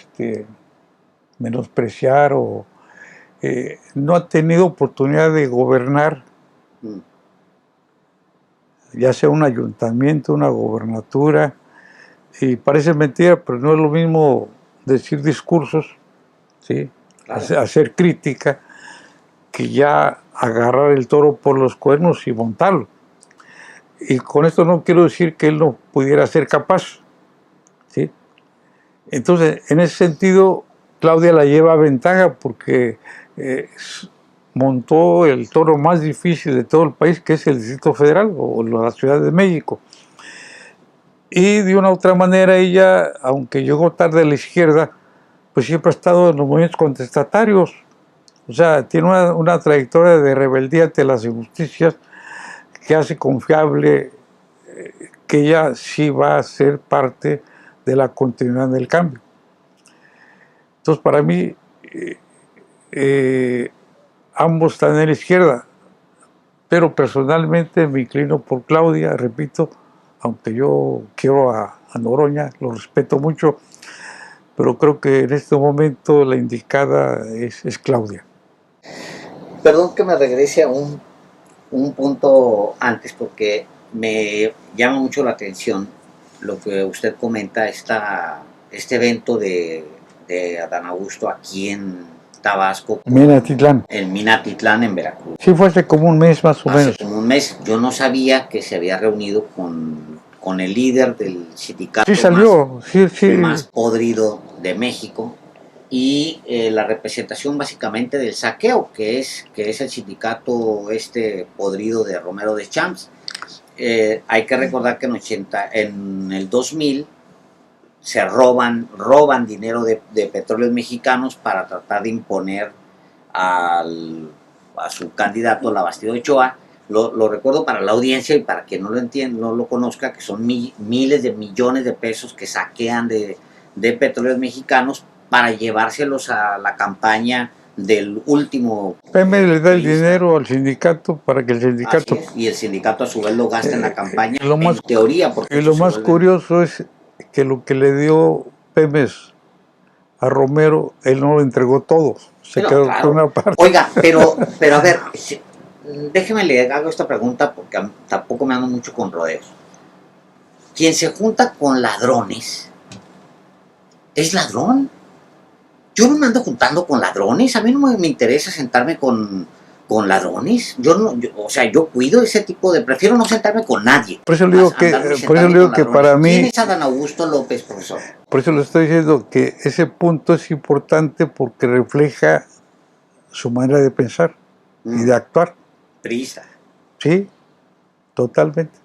menospreciar o no ha tenido oportunidad de gobernar, ya sea un ayuntamiento, una gobernatura, y parece mentira, pero no es lo mismo decir discursos, ¿sí? Hacer crítica, que ya agarrar el toro por los cuernos y montarlo. Y con esto no quiero decir que él no pudiera ser capaz, ¿sí? Entonces, en ese sentido, Claudia la lleva a ventaja porque montó el toro más difícil de todo el país, que es el Distrito Federal o la Ciudad de México. Y de una u otra manera ella, aunque llegó tarde a la izquierda, pues siempre ha estado en los movimientos contestatarios. O sea, tiene una trayectoria de rebeldía ante las injusticias que hace confiable que ella sí va a ser parte de la continuidad del cambio. Entonces, para mí, ambos están en la izquierda, pero personalmente me inclino por Claudia, repito, aunque yo quiero a Noroña, lo respeto mucho, pero creo que en este momento la indicada es Claudia. Perdón que me regrese a un punto antes, porque me llama mucho la atención lo que usted comenta, este evento de Adán Augusto aquí en Tabasco. Minatitlán. En Minatitlán, en Veracruz. Sí, fue hace como un mes más o menos. Hace como un mes. Yo no sabía que se había reunido con el líder del sindicato sí, salió. Más podrido de México, y la representación básicamente del saqueo, que es el sindicato podrido de Romero de Champs. Hay que recordar que en el 2000 se roban dinero de petróleos mexicanos para tratar de imponer a su candidato, Labastido Ochoa. Lo recuerdo para la audiencia y para quien no lo entienda, no lo conozca, que son miles de millones de pesos que saquean de petróleos mexicanos para llevárselos a la campaña del último. Pemex le da el dinero al sindicato para que el sindicato... y el sindicato a su vez lo gasta en la campaña, en teoría. Porque y lo más curioso es que lo que le dio Pemex a Romero, él no lo entregó todo, se quedó con una parte. Oiga, pero a ver, déjeme le hago esta pregunta porque tampoco me ando mucho con rodeos. Quien se junta con ladrones es ladrón. Yo no me ando juntando con ladrones, a mí no me interesa sentarme con ladrones. Yo cuido ese tipo de... Prefiero no sentarme con nadie. Por eso le digo que para mí... ¿Quién es Adán Augusto López, profesor? Por eso le estoy diciendo que ese punto es importante porque refleja su manera de pensar y de actuar. Prisa. Sí, totalmente.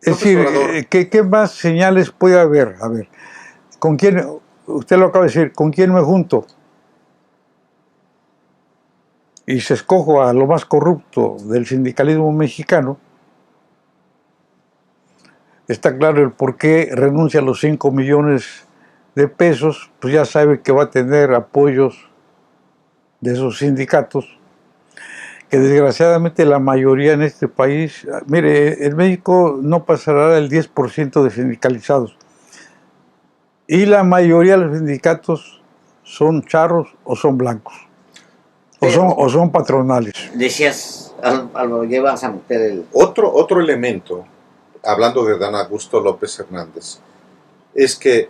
Es decir, ¿qué más señales puede haber? A ver, ¿con quién? Usted lo acaba de decir, ¿con quién me junto? Y se escojo a lo más corrupto del sindicalismo mexicano. Está claro el por qué renuncia a los 5 millones de pesos, pues ya sabe que va a tener apoyos de esos sindicatos, que desgraciadamente la mayoría en este país, mire, en México no pasará el 10% de sindicalizados, y la mayoría de los sindicatos son charros o son blancos, o son patronales. Decías, Álvaro, llevas a meter el... Otro elemento, hablando de Adán Augusto López Hernández, es que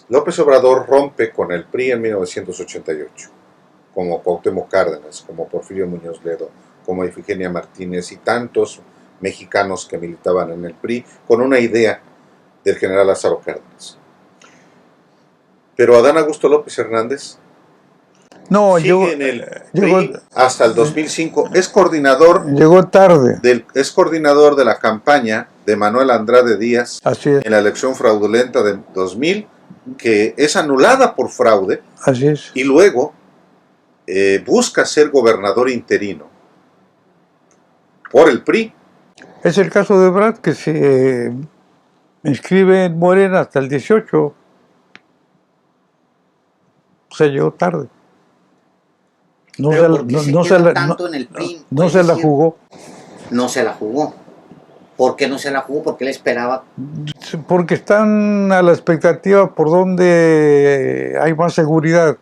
López Obrador rompe con el PRI en 1988, como Cuauhtémoc Cárdenas, como Porfirio Muñoz Ledo, como Ifigenia Martínez y tantos mexicanos que militaban en el PRI, con una idea del general Lázaro Cárdenas. Pero Adán Augusto López Hernández sigue en el PRI hasta el 2005, es coordinador, llegó tarde. Es coordinador de la campaña de Manuel Andrade Díaz en la elección fraudulenta de 2000, que es anulada por fraude. Así es. Y luego busca ser gobernador interino por el PRI. Es el caso de Brad, que se inscribe en Morena hasta el 18. Se llegó tarde. No se la jugó. No se la jugó. ¿Por qué no se la jugó? Porque él esperaba. Porque están a la expectativa por donde hay más seguridad.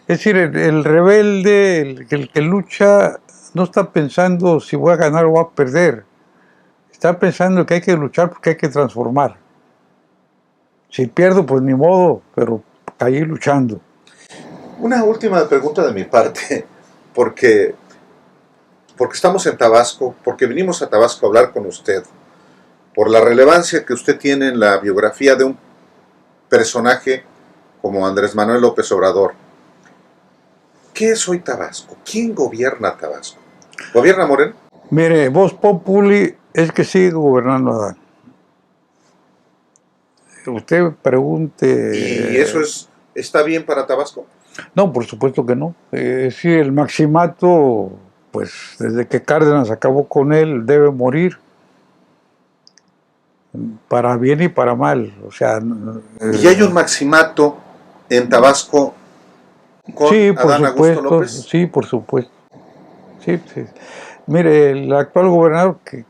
Es decir, el rebelde, el que lucha, no está pensando si voy a ganar o voy a perder. Está pensando que hay que luchar porque hay que transformar. Si pierdo, pues ni modo, pero caí luchando. Una última pregunta de mi parte, porque estamos en Tabasco, porque vinimos a Tabasco a hablar con usted, por la relevancia que usted tiene en la biografía de un personaje como Andrés Manuel López Obrador. ¿Qué es hoy Tabasco? ¿Quién gobierna Tabasco? ¿Gobierna Moreno? Mire, Vox Populi es que sigue gobernando Adán. Usted pregunte... ¿Y eso está bien para Tabasco? No, por supuesto que no. Sí, el maximato, pues desde que Cárdenas acabó con él, debe morir. Para bien y para mal. O sea... ¿Y hay un maximato en Tabasco con sí, por Adán supuesto, Augusto López? sí, por supuesto. Sí, sí. Mire, el actual gobernador, que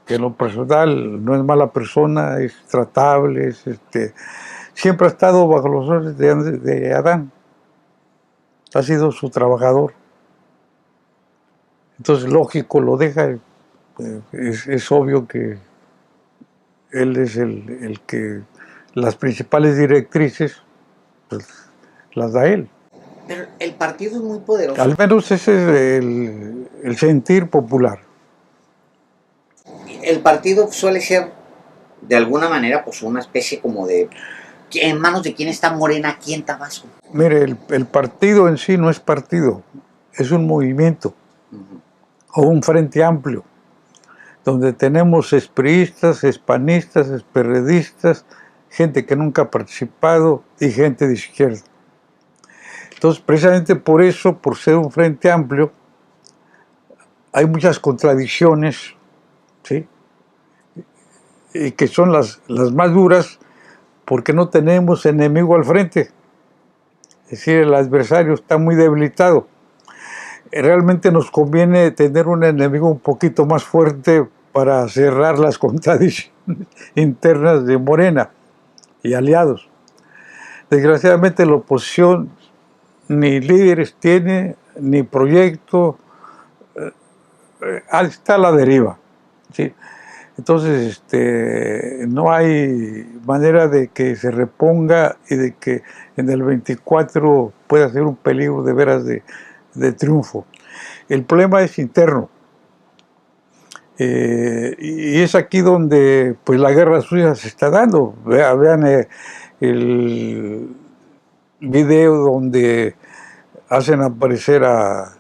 en lo personal no es mala persona, es tratable, siempre ha estado bajo los órdenes de Adán. Ha sido su trabajador. Entonces, lógico, lo deja. Es obvio que él es el que las principales directrices pues, las da él. Pero el partido es muy poderoso. Al menos ese es el sentir popular. El partido suele ser, de alguna manera, pues una especie como de... ¿En manos de quién está Morena aquí en Tabasco? Mire, el partido en sí no es partido, es un movimiento o un frente amplio, donde tenemos expriistas, hispanistas, esperredistas, gente que nunca ha participado y gente de izquierda. Entonces, precisamente por eso, por ser un frente amplio, hay muchas contradicciones, ¿sí? Y que son las más duras porque no tenemos enemigo al frente. Es decir, el adversario está muy debilitado. Realmente nos conviene tener un enemigo un poquito más fuerte para cerrar las contradicciones internas de Morena y aliados. Desgraciadamente la oposición ni líderes tiene, ni proyecto, está a la deriva, ¿sí? Entonces, no hay manera de que se reponga y de que en el 24 pueda ser un peligro de veras de triunfo. El problema es interno. Y es aquí donde pues la guerra sucia se está dando. Vean el video donde hacen aparecer a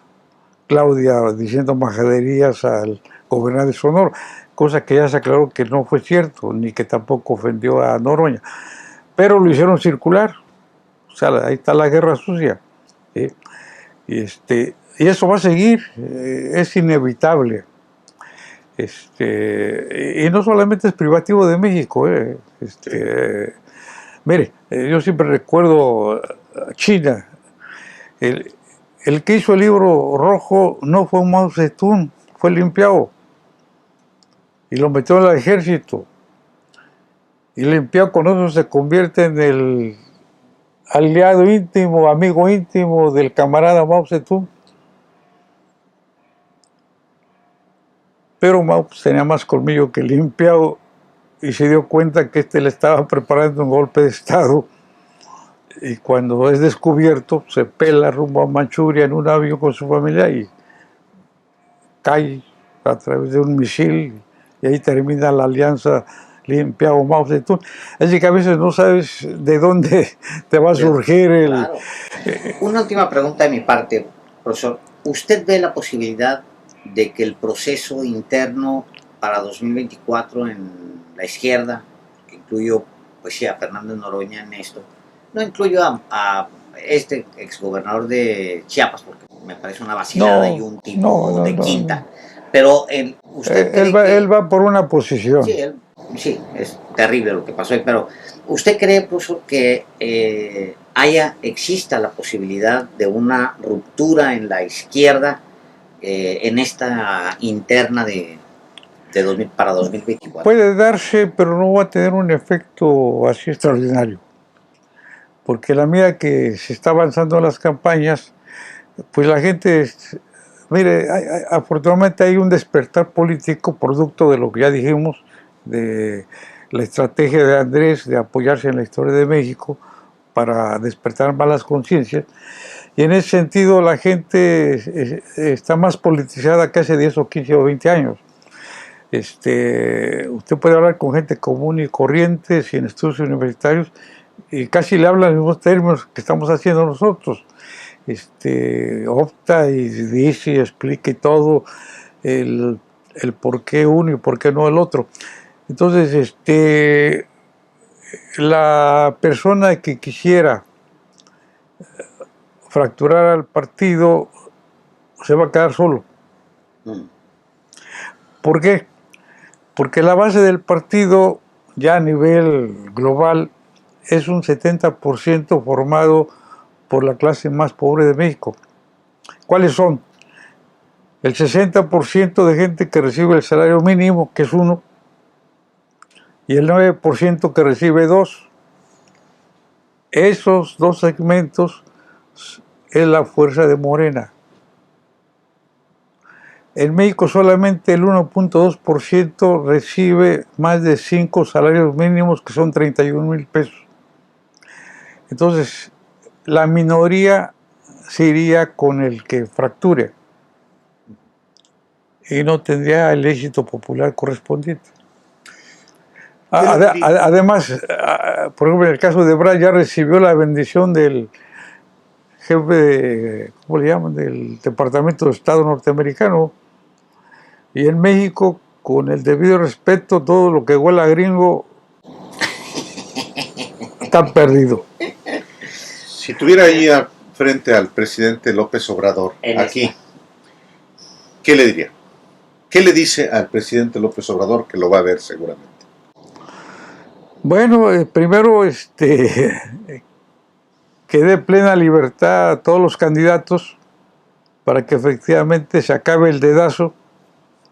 Claudia diciendo majaderías al gobernador de Sonora, cosa que ya se aclaró que no fue cierto, ni que tampoco ofendió a Noroña, pero lo hicieron circular. O sea, ahí está la guerra sucia, ¿sí? Y eso va a seguir, es inevitable. Y no solamente es privativo de México. Mire, yo siempre recuerdo a China. El que hizo el libro rojo no fue Mao Zedong, fue Lin Piao. Y lo metió al ejército. Y Lin Piao con eso se convierte en el aliado íntimo, amigo íntimo del camarada Mao Zedong. Pero Mao tenía más colmillo que Lin Piao y se dio cuenta que le estaba preparando un golpe de Estado. Y cuando es descubierto, se pela rumbo a Manchuria en un avión con su familia y cae a través de un misil, y ahí termina la alianza Lin Piao Mao Zedong. Así que a veces no sabes de dónde te va a surgir el... Claro. Una última pregunta de mi parte, profesor. ¿Usted ve la posibilidad de que el proceso interno para 2024 en la izquierda, que incluyo pues sí, a Fernández Noroña en esto, no incluyo a este exgobernador de Chiapas, porque me parece una vacilada y un tipo de quinta, pero usted él va por una posición. Sí, es terrible lo que pasó ahí, pero ¿usted cree, profesor, que exista la posibilidad de una ruptura en la izquierda en esta interna para 2024? Puede darse, pero no va a tener un efecto así extraordinario. Porque a la medida que se está avanzando en las campañas, pues la gente, mire, afortunadamente hay un despertar político producto de lo que ya dijimos, de la estrategia de Andrés de apoyarse en la historia de México para despertar malas conciencias. Y en ese sentido la gente está más politizada que hace 10 o 15 o 20 años. Usted puede hablar con gente común y corriente, sin estudios universitarios, y casi le hablan en los mismos términos que estamos haciendo nosotros. Opta y dice y explica todo el por qué uno y por qué no el otro. Entonces, la persona que quisiera fracturar al partido se va a quedar solo. ¿Por qué? Porque la base del partido, ya a nivel global, es un 70% formado por la clase más pobre de México. ¿Cuáles son? El 60% de gente que recibe el salario mínimo, que es 1, y el 9% que recibe 2. Esos 2 segmentos es la fuerza de Morena. En México solamente el 1.2% recibe más de 5 salarios mínimos, que son 31,000 pesos. Entonces, la minoría se iría con el que fracture y no tendría el éxito popular correspondiente. Además, por ejemplo, en el caso de Ebrard ya recibió la bendición del jefe ¿cómo le llaman?, del Departamento de Estado norteamericano. Y en México, con el debido respeto, todo lo que huela a gringo está perdido. Si tuviera ahí frente al presidente López Obrador, aquí, ¿qué le diría? ¿Qué le dice al presidente López Obrador, que lo va a ver seguramente? Bueno, primero que dé plena libertad a todos los candidatos para que efectivamente se acabe el dedazo,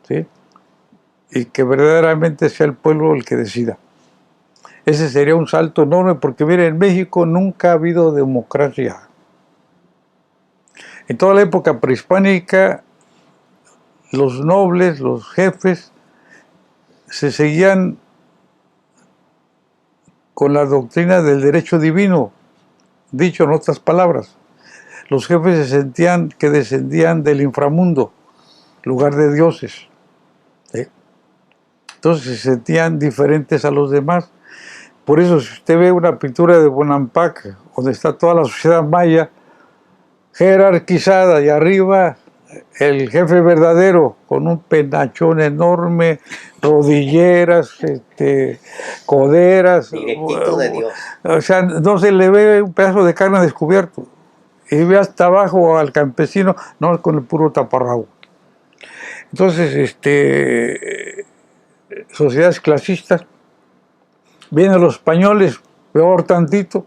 ¿sí? Y que verdaderamente sea el pueblo el que decida. Ese sería un salto enorme, porque mire, en México nunca ha habido democracia. En toda la época prehispánica, los nobles, los jefes, se seguían con la doctrina del derecho divino. Dicho en otras palabras, los jefes se sentían que descendían del inframundo, lugar de dioses, ¿sí? Entonces se sentían diferentes a los demás. Por eso, si usted ve una pintura de Bonampak, donde está toda la sociedad maya jerarquizada, y arriba el jefe verdadero, con un penachón enorme, rodilleras, coderas. Directito de Dios. O sea, no se le ve un pedazo de carne descubierto. Y ve hasta abajo al campesino, no, con el puro taparrabo. Entonces, sociedades clasistas. Vienen los españoles, peor tantito.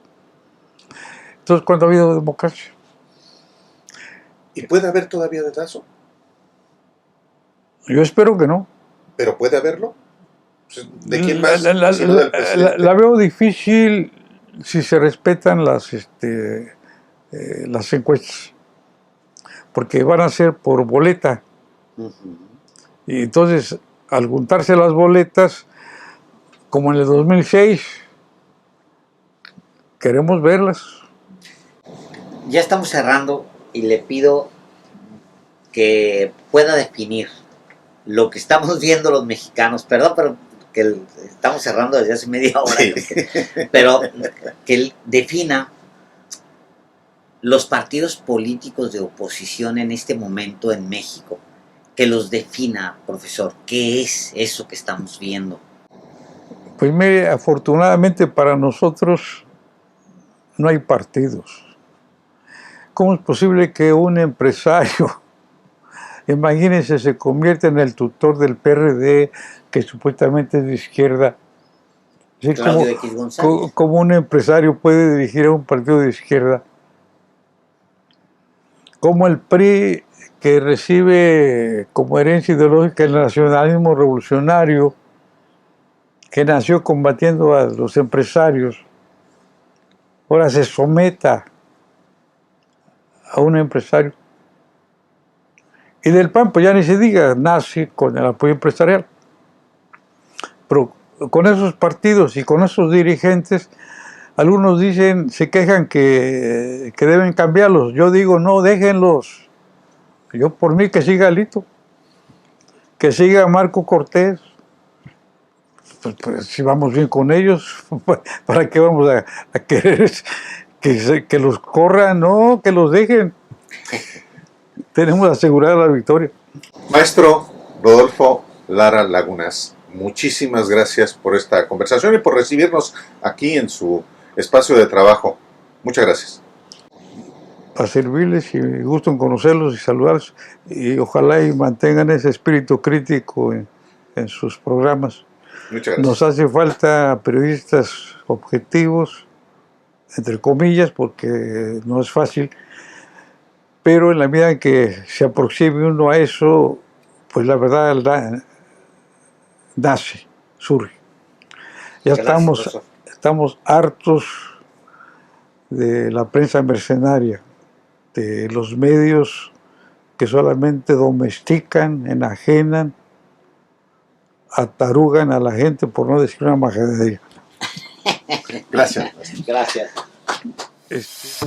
Entonces, ¿cuándo ha habido democracia? ¿Y puede haber todavía dedazo? Yo espero que no. ¿Pero puede haberlo? ¿De quién más? La veo difícil si se respetan las encuestas, porque van a ser por boleta. Y entonces, al juntarse las boletas, como en el 2006, queremos verlas. Ya estamos cerrando y le pido que pueda definir lo que estamos viendo los mexicanos. Perdón, pero que estamos cerrando desde hace media hora. Sí. Pero que él defina los partidos políticos de oposición en este momento en México. Que los defina, profesor. ¿Qué es eso que estamos viendo? Pues mire, afortunadamente para nosotros no hay partidos. ¿Cómo es posible que un empresario, imagínense, se convierta en el tutor del PRD, que supuestamente es de izquierda? ¿Sí? ¿Cómo un empresario puede dirigir a un partido de izquierda? ¿Cómo el PRI, que recibe como herencia ideológica el nacionalismo revolucionario, que nació combatiendo a los empresarios, ahora se someta a un empresario? Y del PAN, pues ya ni se diga, nace con el apoyo empresarial. Pero con esos partidos y con esos dirigentes Algunos dicen, se quejan que deben cambiarlos. Yo digo, no, déjenlos. Yo por mí que siga Alito, que siga Marco Cortés. Pues si vamos bien con ellos, ¿para qué vamos a querer que los corran? No, que los dejen. Tenemos asegurada la victoria. Maestro Rodolfo Lara Lagunas, muchísimas gracias por esta conversación y por recibirnos aquí en su espacio de trabajo. Muchas gracias. A servirles y me gusto en conocerlos y saludarlos. Y ojalá y mantengan ese espíritu crítico en sus programas. Muchas gracias. Nos hace falta periodistas objetivos, entre comillas, porque no es fácil, pero en la medida en que se aproxime uno a eso, pues la verdad nace, surge. Ya Gracias, estamos hartos de la prensa mercenaria, de los medios que solamente domestican, enajenan, atarugan a la gente, por no decir una majadería. Gracias. Gracias. Este...